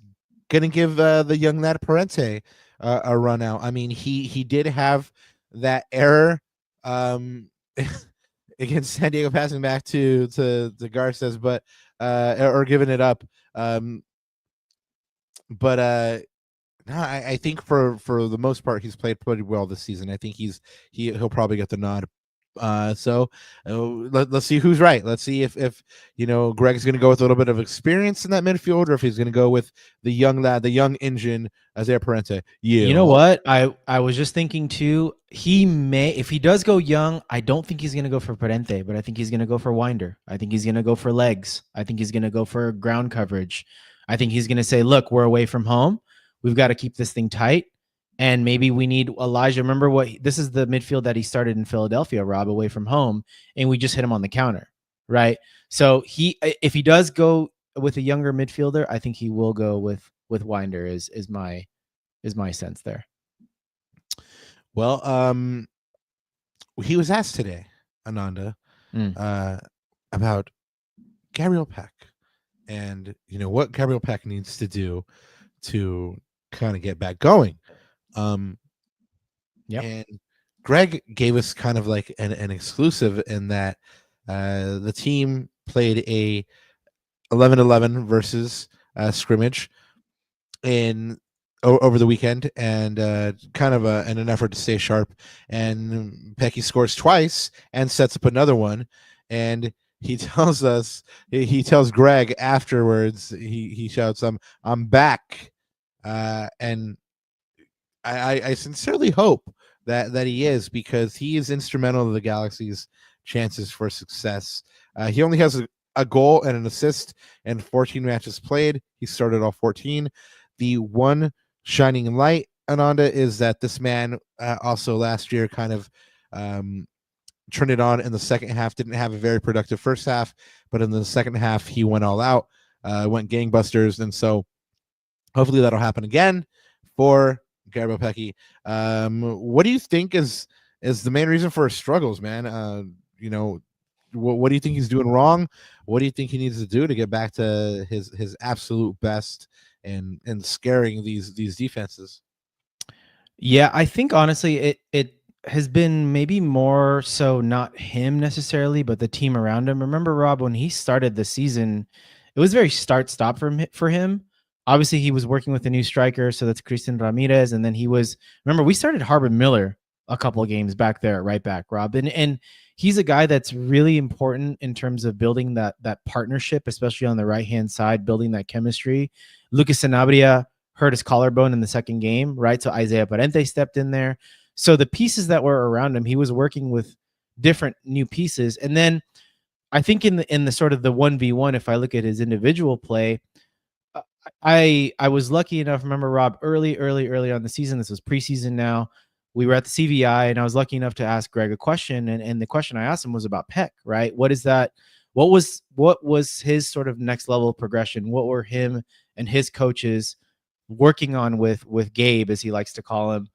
going to give the young lad Parente a run out. I mean, he did have that error against San Diego, passing back to Garces, but or giving it up. But no, I think for the most part he's played pretty well this season. I think he'll probably get the nod. So let's see who's right. Let's see if Greg's going to go with a little bit of experience in that midfield, or if he's going to go with the young lad, the young engine, Isaiah Parente. Yeah. You know what? I was just thinking too. He may, if he does go young, I don't think he's going to go for Parente, but I think he's going to go for Winder. I think he's going to go for legs. I think he's going to go for ground coverage. I think he's going to say, look, we're away from home. We've got to keep this thing tight. And maybe we need Elijah. Remember this is the midfield that he started in Philadelphia, Rob, away from home. And we just hit him on the counter, right? So if he does go with a younger midfielder, I think he will go with Winder is my sense there. Well, he was asked today, Ananda, Mm. about Gabriel Peck, and what Gabriel Peck needs to do to kind of get back going. Yep. And Greg gave us kind of like an exclusive in that the team played a 11-11 versus scrimmage in over the weekend, and kind of in an effort to stay sharp. And Pecky scores twice and sets up another one, and he tells us, he tells Greg afterwards, he shouts, I'm back. And I sincerely hope that he is, because he is instrumental to the Galaxy's chances for success. He only has a goal and an assist in 14 matches played. He started all 14. The one shining light, Ananda, is that this man also last year kind of turned it on in the second half. Didn't have a very productive first half, but in the second half he went all out, went gangbusters, and so hopefully that'll happen again for Gabriel Pecky. What do you think is the main reason for his struggles, man? What do you think he's doing wrong? What do you think he needs to do to get back to his absolute best and scaring these defenses? Yeah, I think honestly it has been maybe more so not him necessarily, but the team around him. Remember, Rob, when he started the season, it was very start-stop for him. Obviously, he was working with a new striker, so that's Christian Ramirez, and then remember, we started Harbin Miller a couple of games back there at right back, Rob. And he's a guy that's really important in terms of building that partnership, especially on the right-hand side, building that chemistry. Lucas Sanabria hurt his collarbone in the second game, right? So Isaiah Parente stepped in there. So the pieces that were around him, he was working with different new pieces. And then I think in the sort of the 1v1, if I look at his individual play, I was lucky enough, remember, Rob, early on the season, this was preseason now, we were at the CVI, and I was lucky enough to ask Greg a question, and the question I asked him was about Peck, right? What was his sort of next level progression? What were him and his coaches working on with Gabe, as he likes to call him,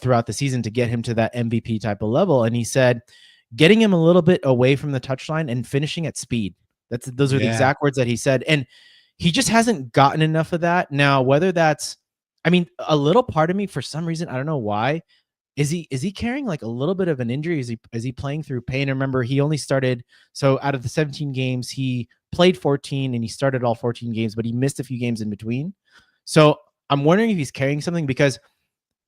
throughout the season to get him to that MVP type of level? And he said, getting him a little bit away from the touchline and finishing at speed. Those are the exact words that he said. And he just hasn't gotten enough of that. Now, whether that's, I mean, a little part of me, for some reason, I don't know why, is he carrying like a little bit of an injury? Is he playing through pain? Remember, he only started, so out of the 17 games, he played 14 and he started all 14 games, but he missed a few games in between. So I'm wondering if he's carrying something, because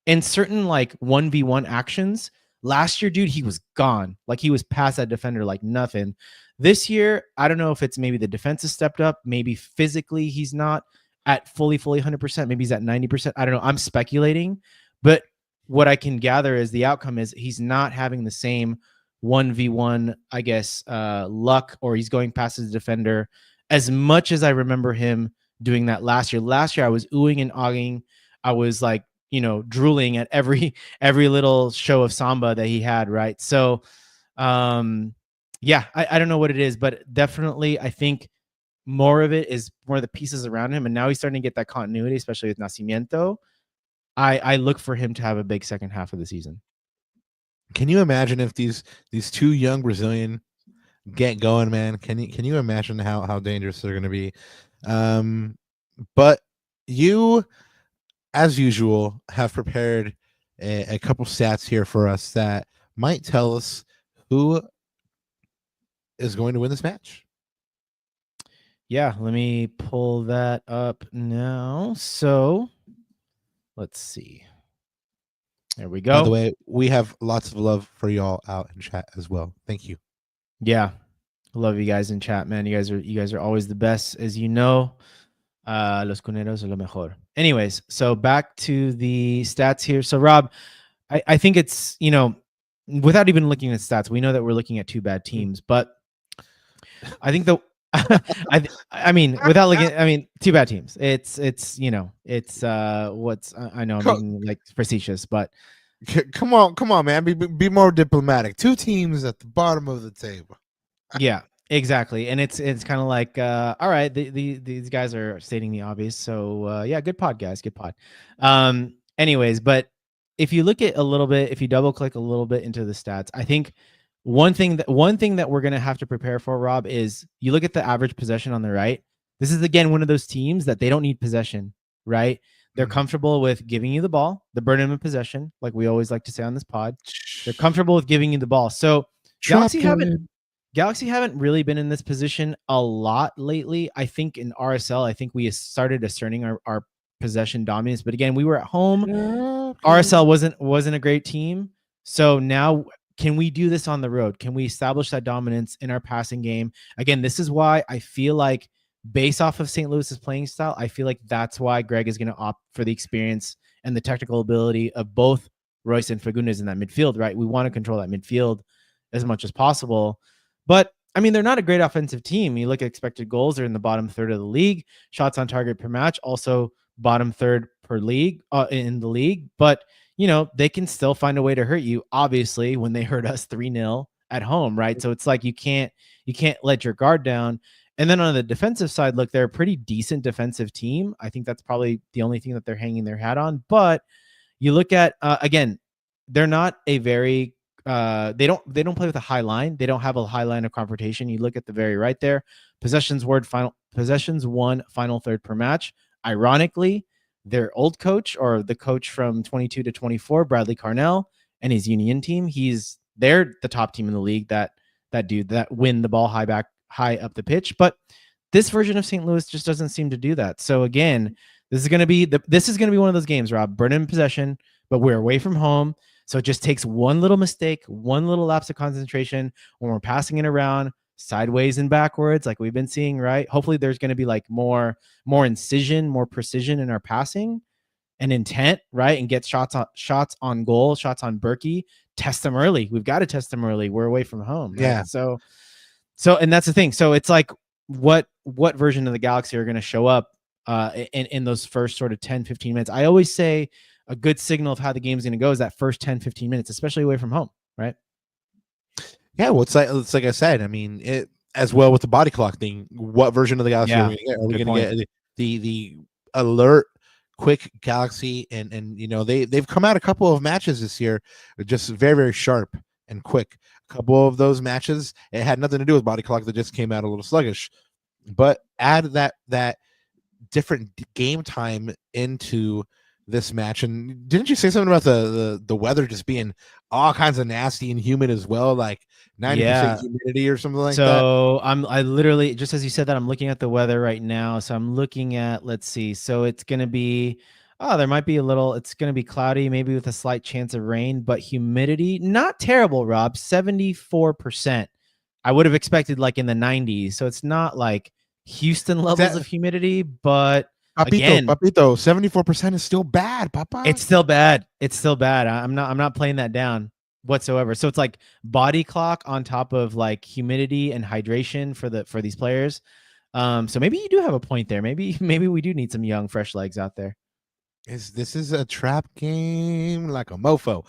in certain like 1v1 actions, last year, dude, he was gone. Like, he was past that defender like nothing. This year, I don't know if it's maybe the defense has stepped up. Maybe physically he's not at fully 100%. Maybe he's at 90%. I don't know. I'm speculating. But what I can gather is the outcome is he's not having the same 1v1, I guess, luck, or he's going past his defender as much as I remember him doing that last year. Last year, I was oohing and aahing. I was like, drooling at every little show of samba that he had, right? So, yeah, I don't know what it is, but definitely I think more of it is more of the pieces around him, and now he's starting to get that continuity, especially with Nascimento. I look for him to have a big second half of the season. Can you imagine if these two young Brazilian get going, man? Can you imagine how dangerous they're going to be? But you, as usual, have prepared a couple stats here for us that might tell us who is going to win this match. Yeah, let me pull that up now. So let's see. There we go. By the way, we have lots of love for y'all out in chat as well. Thank you. Yeah, I love you guys in chat, man. You guys are always the best, as you know. Los cuneros are lo mejor. Anyways, so back to the stats here. So, Rob, I think it's, without even looking at stats, we know that we're looking at two bad teams, but I think I mean, without looking, I mean, two bad teams. It's what's, I know I'm being like facetious, but come on, man. Be more diplomatic. Two teams at the bottom of the table. Yeah, exactly. And it's kind of like, all right, these guys are stating the obvious. So yeah, good pod, guys. Good pod. Anyways, but if you look at a little bit, if you double click a little bit into the stats, I think one thing that we're going to have to prepare for, Rob, is you look at the average possession on the right. This is again one of those teams that they don't need possession, right? They're comfortable with giving you the ball, the burden of possession, like we always like to say on this pod. They're comfortable with giving you the ball. So Galaxy haven't really been in this position a lot lately. I think in RSL, I think we started asserting our possession dominance, but again, we were at home. RSL wasn't a great team. So now, can we do this on the road? Can we establish that dominance in our passing game? Again, this is why I feel like, based off of St. Louis's playing style, I feel like that's why Greg is going to opt for the experience and the technical ability of both Royce and Fagundes in that midfield, right? We want to control that midfield as much as possible. But I mean, they're not a great offensive team. You look at expected goals, they're in the bottom third of the league. Shots on target per match, also bottom third per league in the league. But you know, they can still find a way to hurt you, obviously, when they hurt us 3-0 at home, right? So it's like you can't let your guard down. And then on the defensive side, look, they're a pretty decent defensive team. I think that's probably the only thing that they're hanging their hat on. But you look at again, they're not a very they don't play with a high line. They don't have a high line of confrontation. You look at the very right there, possessions won final third per match. Ironically, their old coach, or the coach from 22 to 24, Bradley Carnell, and his Union team, they're the top team in the league that win the ball high up the pitch. But this version of St. Louis just doesn't seem to do that. So again, this is going to be one of those games, Rob, burden in possession, but we're away from home. So it just takes one little mistake, one little lapse of concentration when we're passing it around sideways and backwards, like we've been seeing, right? Hopefully there's going to be like more incision, more precision in our passing and intent, right? And get shots on goal, shots on Berkey. Test them early. We've got to test them early. We're away from home. Right? Yeah. So, and that's the thing. So it's like, what version of the Galaxy are going to show up in those first sort of 10, 15 minutes? I always say a good signal of how the game's going to go is that first 10, 15 minutes, especially away from home, right? Yeah, well, it's like I said. I mean, it as well with the body clock thing. What version of the Galaxy are we going to get? Are we going to get the alert, quick Galaxy? And you know, they've come out a couple of matches this year, just very, very sharp and quick. A couple of those matches, it had nothing to do with body clock. They just came out a little sluggish. But add that different game time into this match. And didn't you say something about the weather just being all kinds of nasty and humid as well, like 90% humidity or something like that? So I literally, just as you said that, I'm looking at the weather right now. So I'm looking at, let's see, so it's going to be there might be it's going to be cloudy, maybe with a slight chance of rain, but humidity not terrible, Rob. 74%. I would have expected like in the 90s. So it's not like Houston levels of humidity, but Papito, 74% is still bad, Papa. It's still bad. I'm not playing that down whatsoever. So it's like body clock on top of like humidity and hydration for these players. So maybe you do have a point there. Maybe we do need some young, fresh legs out there. This is a trap game like a mofo.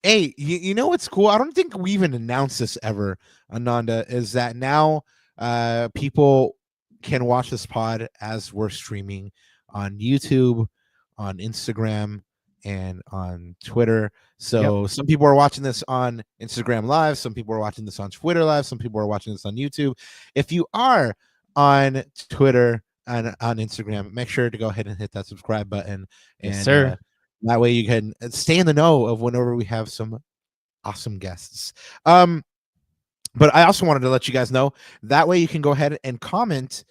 Hey, you know what's cool? I don't think we even announced this ever, Ananda, is that now people can watch this pod as we're streaming on YouTube, on Instagram, and on Twitter. So some people are watching this on Instagram Live, some people are watching this on Twitter Live, some people are watching this on YouTube. If you are on Twitter and on Instagram, make sure to go ahead and hit that subscribe button. And yes, sir. That way you can stay in the know of whenever we have some awesome guests. But I also wanted to let you guys know that way you can go ahead and comment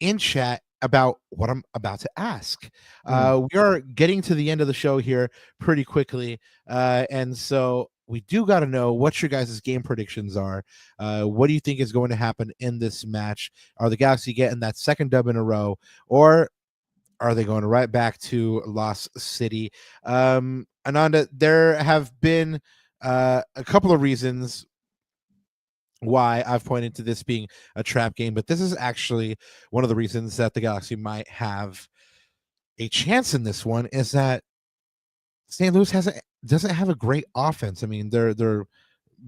in chat about what I'm about to ask. We are getting to the end of the show here pretty quickly. And so we do got to know what your guys' game predictions are. What do you think is going to happen in this match? Are the Galaxy getting that second dub in a row, or are they going right back to Lost City? Ananda, there have been a couple of reasons why I've pointed to this being a trap game, but this is actually one of the reasons that the Galaxy might have a chance in this one, is that St. Louis doesn't have a great offense. I mean, their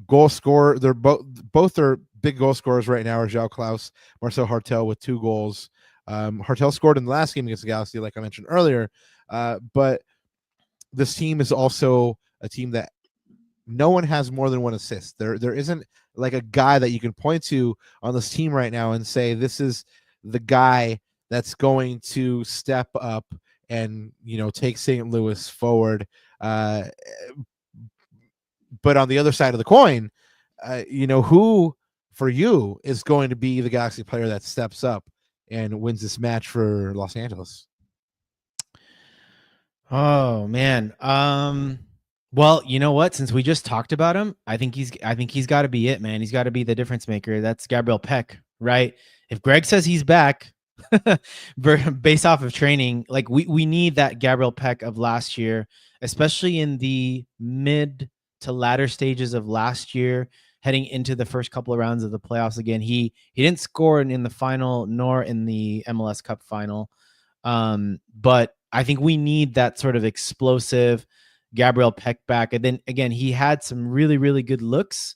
goal scorer, they're both their big goal scorers right now are João Klaus, Marcel Hartel with 2 goals. Hartel scored in the last game against the Galaxy, like I mentioned earlier, but this team is also a team that no one has more than one assist. There isn't like a guy that you can point to on this team right now and say this is the guy that's going to step up and take St. Louis forward. But on the other side of the coin, who for you is going to be the Galaxy player that steps up and wins this match for Los Angeles? Oh man. Well, you know what? Since we just talked about him, I think he's got to be it, man. He's got to be the difference maker. That's Gabriel Peck, right? If Greg says he's back, based off of training, like we need that Gabriel Peck of last year, especially in the mid to latter stages of last year, heading into the first couple of rounds of the playoffs. Again, he didn't score in the final nor in the MLS Cup final, but I think we need that sort of explosive Gabriel Peck back. And then again, he had some really, really good looks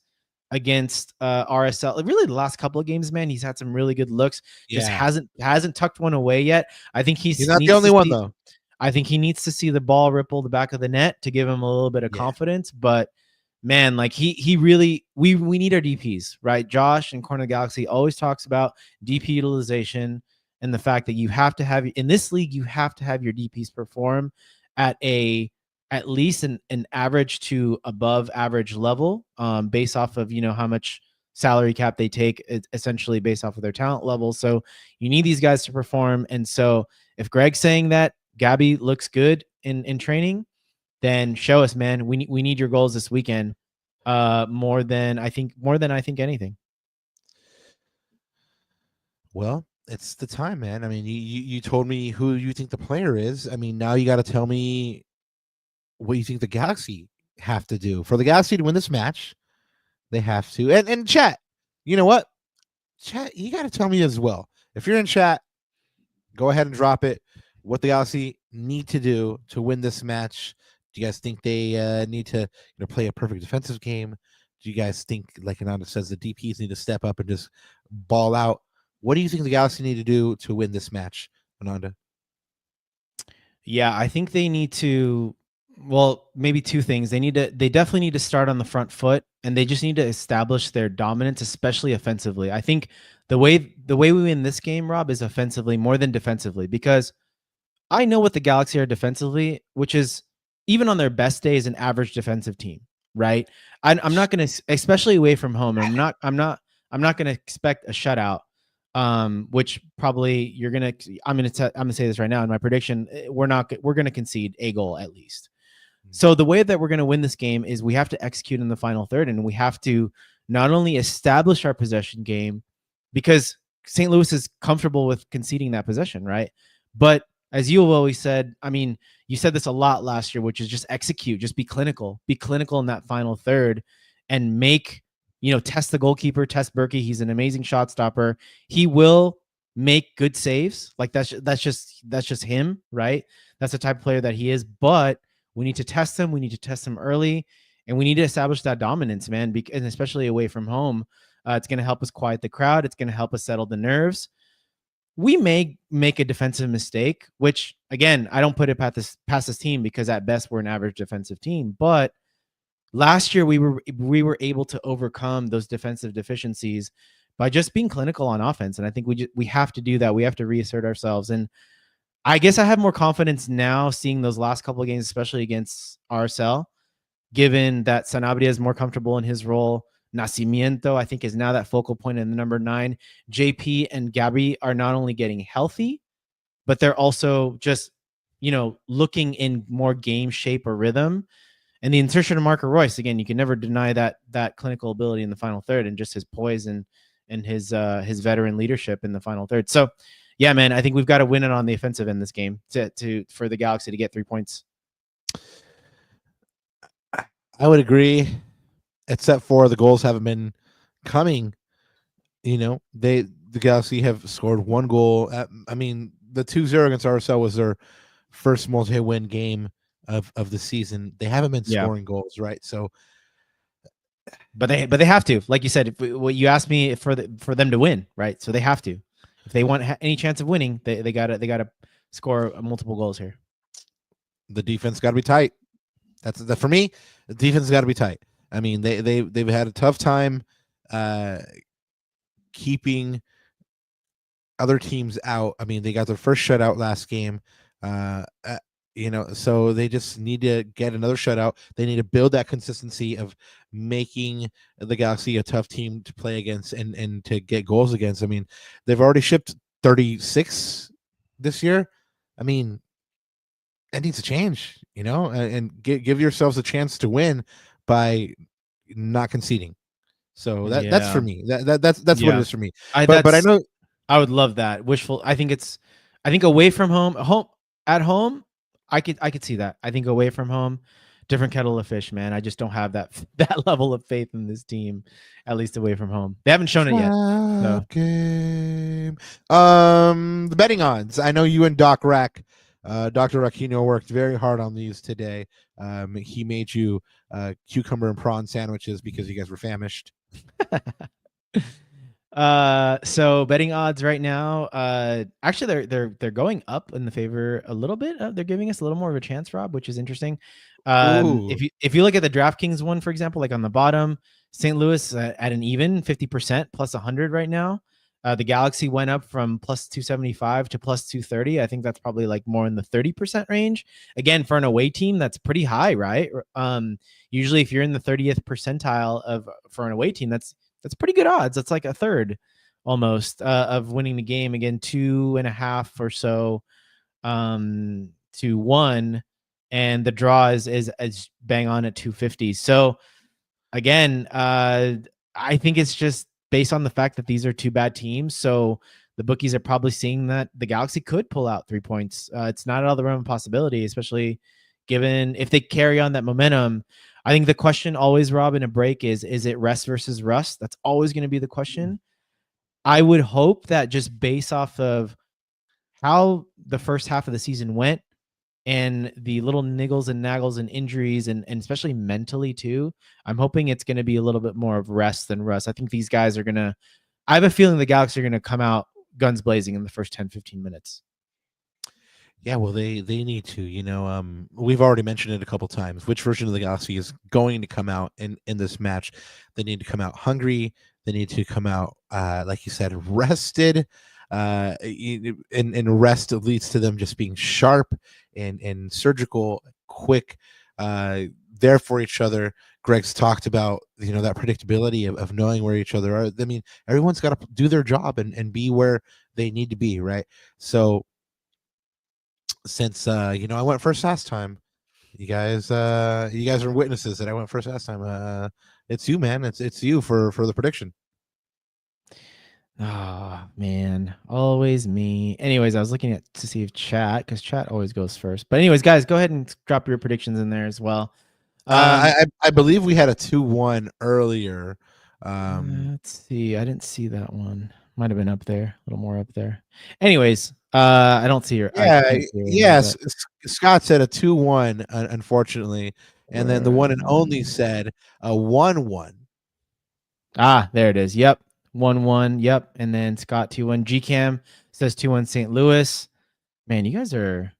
against RSL. Like really the last couple of games, man, he's had some really good looks. Just hasn't tucked one away yet. I think he's not the only one though. I think he needs to see the ball ripple the back of the net to give him a little bit of confidence. But man, like he really, we need our DPs, right? Josh and Corner Galaxy always talks about DP utilization and the fact that you have to have, in this league, you have to have your DPs perform at least an average to above average level, based off of, how much salary cap they take, essentially based off of their talent level. So you need these guys to perform. And so if Greg's saying that Gabby looks good in training, then show us, man. We need your goals this weekend, more than I think anything. Well, it's the time, man. I mean, you told me who you think the player is. I mean, now you got to tell me what you think the Galaxy have to do. For the Galaxy to win this match, they have to. And chat, you know what? Chat, you got to tell me as well. If you're in chat, go ahead and drop it. What the Galaxy need to do to win this match. Do you guys think they need to play a perfect defensive game? Do you guys think, like Ananda says, the DPs need to step up and just ball out? What do you think the Galaxy need to do to win this match, Ananda? Yeah, I think they need to, well, maybe two things. They definitely need to start on the front foot, and they just need to establish their dominance, especially offensively. I think the way we win this game, Rob, is offensively more than defensively, because I know what the Galaxy are defensively, which is even on their best days an average defensive team, right? I'm not going to, especially away from home. I'm not going to expect a shutout. Which probably I'm going to say this right now in my prediction. We're going to concede a goal at least. So the way that we're going to win this game is we have to execute in the final third, and we have to not only establish our possession game, because St. Louis is comfortable with conceding that possession, right? But as you have always said, I mean, you said this a lot last year, which is just execute, just be clinical in that final third, and test the goalkeeper, test Berkey. He's an amazing shot stopper. He will make good saves. Like that's just him, right? That's the type of player that he is. But we need to test him. We need to test him early, and we need to establish that dominance, man. And especially away from home, it's going to help us quiet the crowd. It's going to help us settle the nerves. We may make a defensive mistake, which again, I don't put it past this team, because at best we're an average defensive team. But last year we were able to overcome those defensive deficiencies by just being clinical on offense, and I think we have to do that. We have to reassert ourselves, and I guess I have more confidence now seeing those last couple of games, especially against RSL, given that Sanabria is more comfortable in his role. Nacimiento, I think, is now that focal point in the number 9. JP and Gabby are not only getting healthy, but they're also just, looking in more game shape or rhythm. And the insertion of Marco Royce, again, you can never deny that clinical ability in the final third, and just his poise and his veteran leadership in the final third. So, yeah, man, I think we've got to win it on the offensive in this game for the Galaxy to get 3 points. I would agree, except for the goals haven't been coming. The Galaxy have scored 1 goal. The 2-0 against RSL was their first multi-win game of the season. They haven't been scoring goals, right? So, but they have to, like you said. What you asked me for them to win, right? So they have to. If they want any chance of winning, they gotta score multiple goals here. The defense got to be tight. That's that for me. The defense got to be tight. I mean, they've had a tough time keeping other teams out. I mean, they got their first shutout last game. So they just need to get another shutout. They need to build that consistency of making the Galaxy a tough team to play against and to get goals against. I mean, they've already shipped 36 this year. I mean, that needs to change, and give yourselves a chance to win by not conceding. So that's for me. That's what it is for me. But I know I would love that. Wishful. I think away from home, at home, I could see that. I think away from home, different kettle of fish, man. I just don't have that level of faith in this team, at least away from home. They haven't shown it yet. So. Game. The betting odds. I know you and Dr. Raquino worked very hard on these today. He made you cucumber and prawn sandwiches because you guys were famished. So betting odds right now, actually they're going up in the favor a little bit. They're giving us a little more of a chance, Rob, which is interesting. If you look at the DraftKings one, for example, like on the bottom, St. Louis at an even 50% plus 100 right now. The Galaxy went up from plus 275 to plus 230. I think that's probably like more in the 30% range. Again, for an away team, that's pretty high, right? Usually if you're in the 30th percentile for an away team, that's pretty good odds. That's like a third almost of winning the game. Again, 2.5 or so to 1, and the draw is bang on at 250. So again, I think it's just based on the fact that these are two bad teams. So the bookies are probably seeing that the Galaxy could pull out 3 points. It's not out of the realm of possibility, especially given if they carry on that momentum. I think the question always, Rob, in a break is it rest versus rust? That's always going to be the question. I would hope that just based off of how the first half of the season went and the little niggles and naggles and injuries and especially mentally too, I'm hoping it's going to be a little bit more of rest than rust. I think these guys are going to, I have a feeling the Galaxy are going to come out guns blazing in the first 10, 15 minutes. Yeah, well, they need to, we've already mentioned it a couple times. Which version of the Galaxy is going to come out in this match? They need to come out hungry. They need to come out, like you said, rested. And rest leads to them just being sharp and surgical, quick, there for each other. Greg's talked about, that predictability of knowing where each other are. I mean, everyone's got to do their job and be where they need to be, right? So since I went first last time, you guys are witnesses that I went first last time. It's you, man. It's you for the prediction. Oh man, always me. Anyways, I was looking to see if chat, because chat always goes first. But anyways, guys, go ahead and drop your predictions in there as well. I believe we had a 2-1 earlier. Let's see. I didn't see that one. Might have been up there, a little more up there. Anyways, I don't see her. Yes. Scott said a 2-1, unfortunately, and then the one and only said a 1-1. Ah, there it is. Yep, 1-1. Yep, and then Scott 2-1. GCam says 2-1 St. Louis. Man, you guys are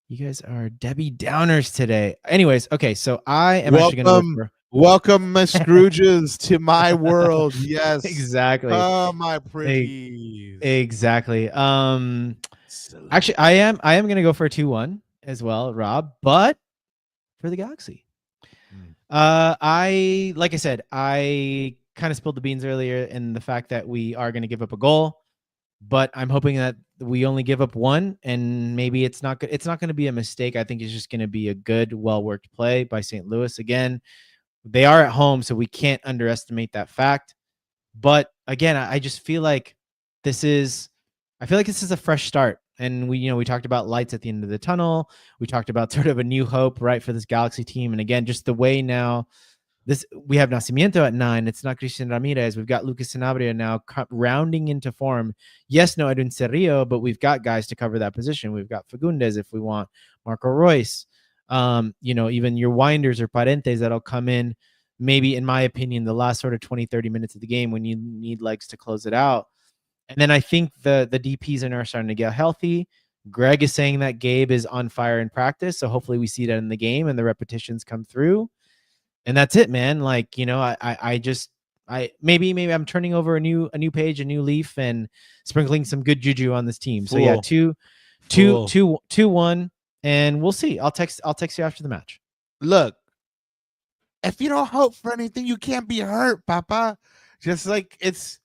Debbie Downers today. Anyways, okay, so I am actually going to welcome my Scrooges to my world. Yes, exactly. Oh, my pretties. Exactly. Actually, I am going to go for a 2-1 as well, Rob, but for the Galaxy. Like I said, I kind of spilled the beans earlier in the fact that we are going to give up a goal, but I'm hoping that we only give up one, and maybe it's not good. It's not going to be a mistake. I think it's just going to be a good, well-worked play by St. Louis. Again, they are at home, so we can't underestimate that fact. But again, I just feel like this is a fresh start. And we talked about lights at the end of the tunnel. We talked about sort of a new hope, right, for this Galaxy team. And again, just the way now we have Nacimiento at 9. It's not Christian Ramirez. We've got Lucas Sanabria now rounding into form. Yes, no Edwin Cerrillo, but we've got guys to cover that position. We've got Fagundes if we want, Marco Royce, even your Winders or Parentes that'll come in maybe, in my opinion, the last sort of 20, 30 minutes of the game when you need legs to close it out. And then I think the DPs are starting to get healthy. Greg is saying that Gabe is on fire in practice, so hopefully we see that in the game and the repetitions come through. And that's it, man. Like, you know, I maybe I'm turning over a new page, a new leaf, and sprinkling some good juju on this team. So yeah, Fool. 2-1, and we'll see. I'll text you after the match. Look, if you don't hope for anything, you can't be hurt, Papa. Just like it's,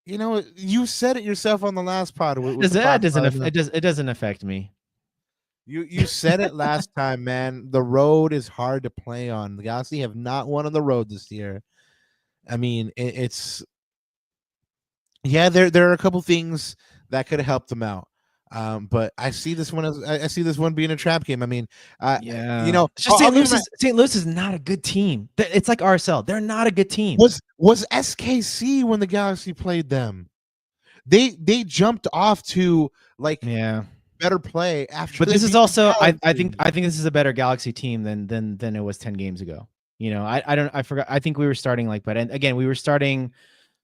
you know, you said it yourself on the last pod. It doesn't affect me. You said it last time, man. The road is hard to play on. The Galaxy have not won on the road this year. I mean, it's there are a couple things that could have helped them out. But I see this one as I see this one being a trap game. I mean, you know, it's just St. Louis is not a good team. It's like RSL. They're not a good team. Was SKC when the Galaxy played them? They jumped off to like better play after. But this is also I think this is a better Galaxy team than it was 10 games ago. You know, I forgot. I think we were starting again, we were starting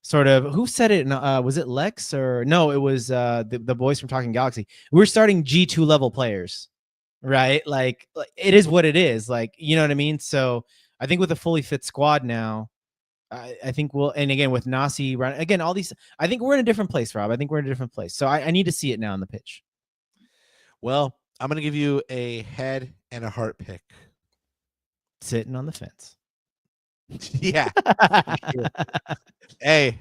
sort of, who said it? Was it Lex or no? It was the boys from Talking Galaxy. We were starting G2 level players, right? Like it is what it is. Like, you know what I mean? So I think with a fully fit squad now, I think and again with Nasi run again, all these, I think we're in a different place, Rob. I think we're in a different place. So I need to see it now on the pitch. Well, I'm gonna give you a head and a heart pick. Sitting on the fence. Yeah. Hey,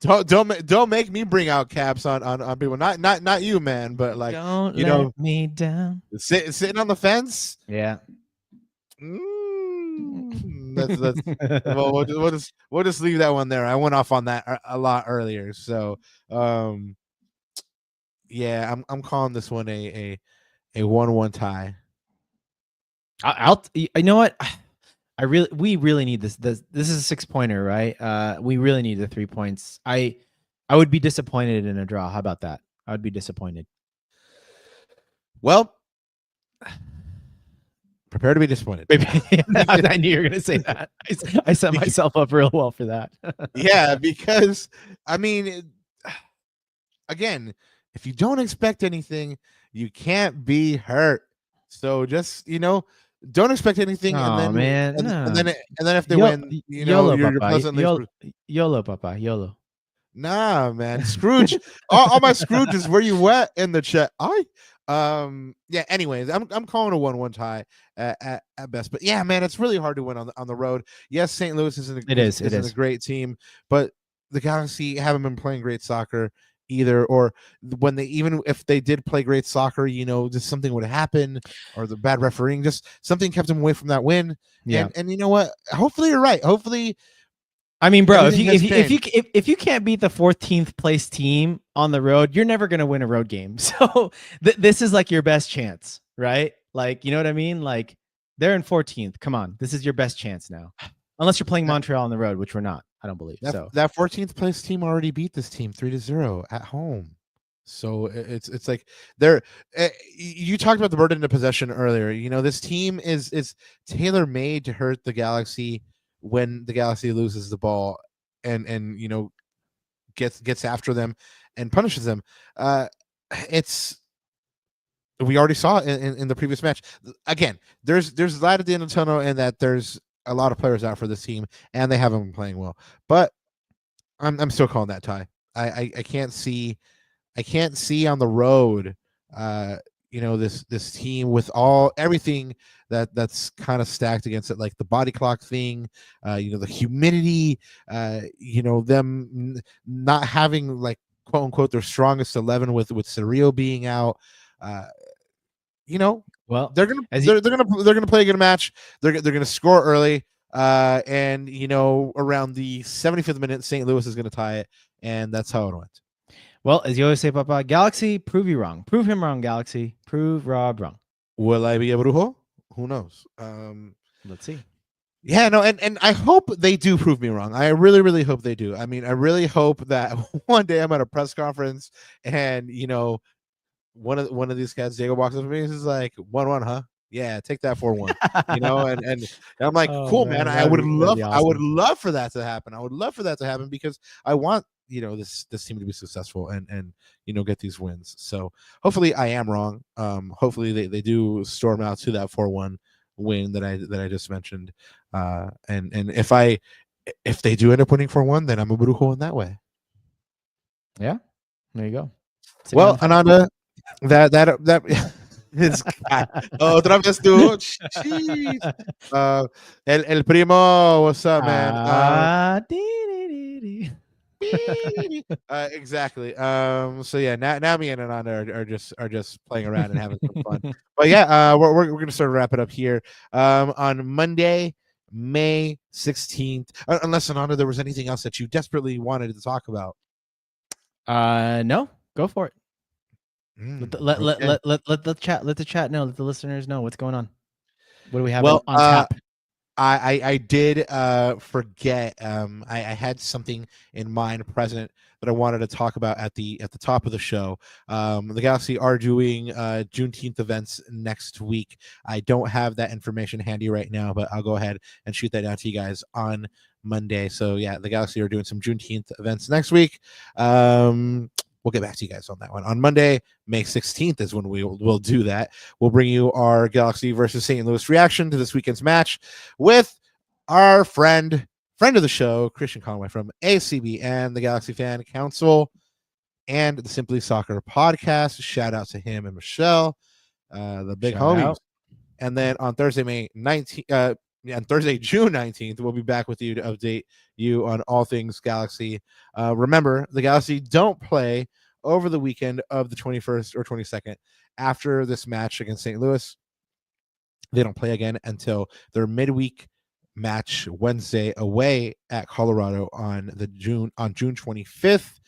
don't make me bring out caps on people. Not you, man. But like, don't let me down. Sitting on the fence. Yeah. That's well, we'll just leave that one there. I went off on that a lot earlier. So yeah, I'm calling this one a 1-1 tie. You know what? We really need this. This is a 6-pointer, right? We really need the 3 points. I would be disappointed in a draw. How about that? I would be disappointed. Well, prepare to be disappointed. I knew you were going to say that. I set myself up real well for that. Yeah, because I mean, again, if you don't expect anything, you can't be hurt. So just, you know, don't expect anything, and then if they win, you know, you're pleasantly YOLO, Papa, YOLO. Nah, man, Scrooge. all my Scrooges, where you at in the chat? Yeah. Anyways, I'm calling a 1-1 tie at best, but yeah, man, it's really hard to win on the road. Yes, St. Louis isn't a great team, but the Galaxy haven't been playing great soccer either, or when even if they did play great soccer, you know, just something would happen, or the bad refereeing, just something kept them away from that win. Yeah, and you know what? Hopefully you're right. Hopefully, I mean, bro, if you can't beat the 14th place team on the road, you're never gonna win a road game. So this is like your best chance, right? Like, you know what I mean? Like they're in 14th. Come on, this is your best chance now, unless you're playing Montreal on the road, which we're not. I don't believe so. That 14th place team already beat this team 3-0 at home. So it's like they're you talked about the burden of possession earlier. You know, this team is tailor made to hurt the Galaxy when the Galaxy loses the ball and you know gets after them and punishes them. We already saw it in the previous match. Again, there's light at the end of the tunnel, and that there's a lot of players out for this team, and they haven't been playing well. But I'm still calling that tie. I can't see on the road, you know, this team with everything that's kind of stacked against it, like the body clock thing, you know, the humidity, you know, them not having like quote unquote their strongest 11 with Cerrillo being out. You know, well, they're gonna play a good match. They're gonna score early, and you know, around the 75th minute, St. Louis is gonna tie it, and that's how it went. Well, as you always say, Papa, Galaxy, prove you wrong. Prove him wrong, Galaxy. Prove Rob wrong. Will I be able to? Who knows? Let's see. Yeah, no, and I hope they do prove me wrong. I really, really hope they do. I mean, I really hope that one day I'm at a press conference and, you know, one of these cats, Diego, walks up to me and is like, 1-1, huh? Yeah, take that 4-1. You know, and I'm like, cool, man. I would love for that to happen. I would love for that to happen because I want this team to be successful and get these wins. So hopefully I am wrong. Hopefully they do storm out to that 4-1 win that I just mentioned. And if they do end up winning 4-1, then I'm a brujo in that way. Yeah, there you go. Well, Ananda, that is otra vez tú. Jeez. El primo, what's up, man? Exactly. So yeah, now me and Ananda are just playing around and having some fun. But yeah, we're gonna sort of wrap it up here. On Monday, May 16th. Unless Ananda, there was anything else that you desperately wanted to talk about. No, go for it. Let the chat know, let the listeners know what's going on. What do we have on tap? I did forget. I had something in mind present that I wanted to talk about at the top of the show. The Galaxy are doing Juneteenth events next week. I don't have that information handy right now, but I'll go ahead and shoot that down to you guys on Monday. So yeah, the Galaxy are doing some Juneteenth events next week. We'll get back to you guys on that one. On Monday, May 16th is when we'll do that. We'll bring you our Galaxy versus St. Louis reaction to this weekend's match with our friend of the show, Christian Conway from ACB and the Galaxy Fan Council and the Simply Soccer podcast. Shout out to him and Michelle, the big homies. And then on Thursday, June 19th, we'll be back with you to update you on all things Galaxy. Remember, the Galaxy don't play over the weekend of the 21st or 22nd. After this match against St. Louis, they don't play again until their midweek match Wednesday away at Colorado on June 25th.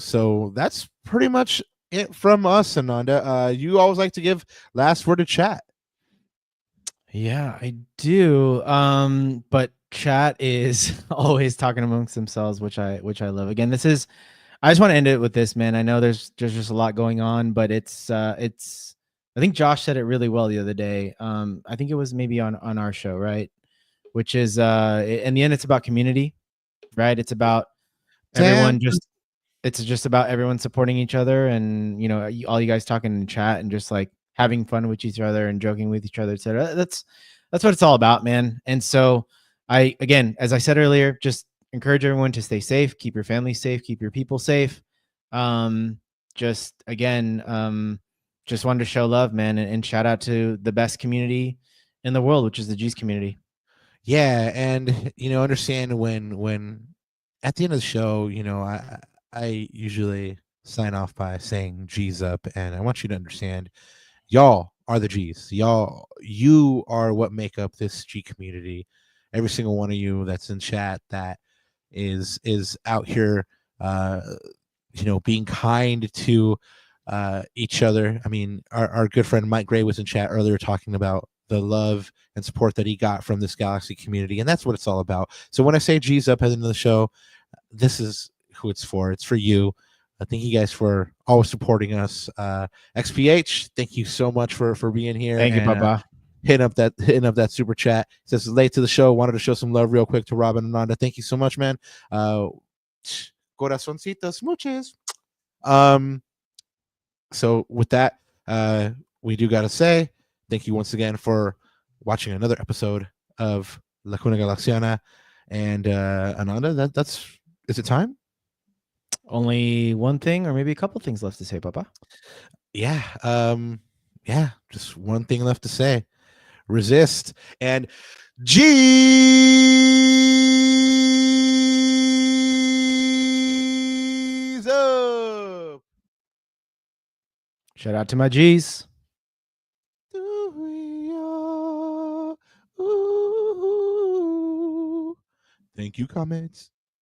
So that's pretty much it from us, Ananda. You always like to give last word to chat. Yeah, I do. But chat is always talking amongst themselves, which I love. Again, I just want to end it with this, man. I know there's just a lot going on, but it's I think Josh said it really well the other day. I think it was maybe on our show, right? Which is in the end, it's about community, right? It's about everyone it's just about everyone supporting each other, and all you guys talking in chat and just like having fun with each other and joking with each other, etc. That's what it's all about, man. And so again, as I said earlier, just encourage everyone to stay safe, keep your family safe, keep your people safe. Just wanted to show love, man, and shout out to the best community in the world, which is the G's community. Yeah, and understand when at the end of the show, I usually sign off by saying G's up, and I want you to understand, y'all are the G's. You are what make up this G community. Every single one of you that's in chat that is out here, being kind to each other. I mean, our good friend Mike Gray was in chat earlier talking about the love and support that he got from this Galaxy community, and that's what it's all about. So when I say G's up at the end of the show, this is who it's for. It's for you. Thank you guys for always supporting us. XPH, thank you so much for being here. Thank you, Papa. Hitting up that super chat. It says late to the show. Wanted to show some love real quick to Robin and Nanda. Thank you so much, man. Corazoncitos, muchas. So with that, we do gotta say thank you once again for watching another episode of La Cuna Galaxiana. And Ananda, is it time? Only one thing, or maybe a couple things left to say, Papa. Yeah, just one thing left to say. Resist and G's up. Shout out to my G's. Thank you, comments.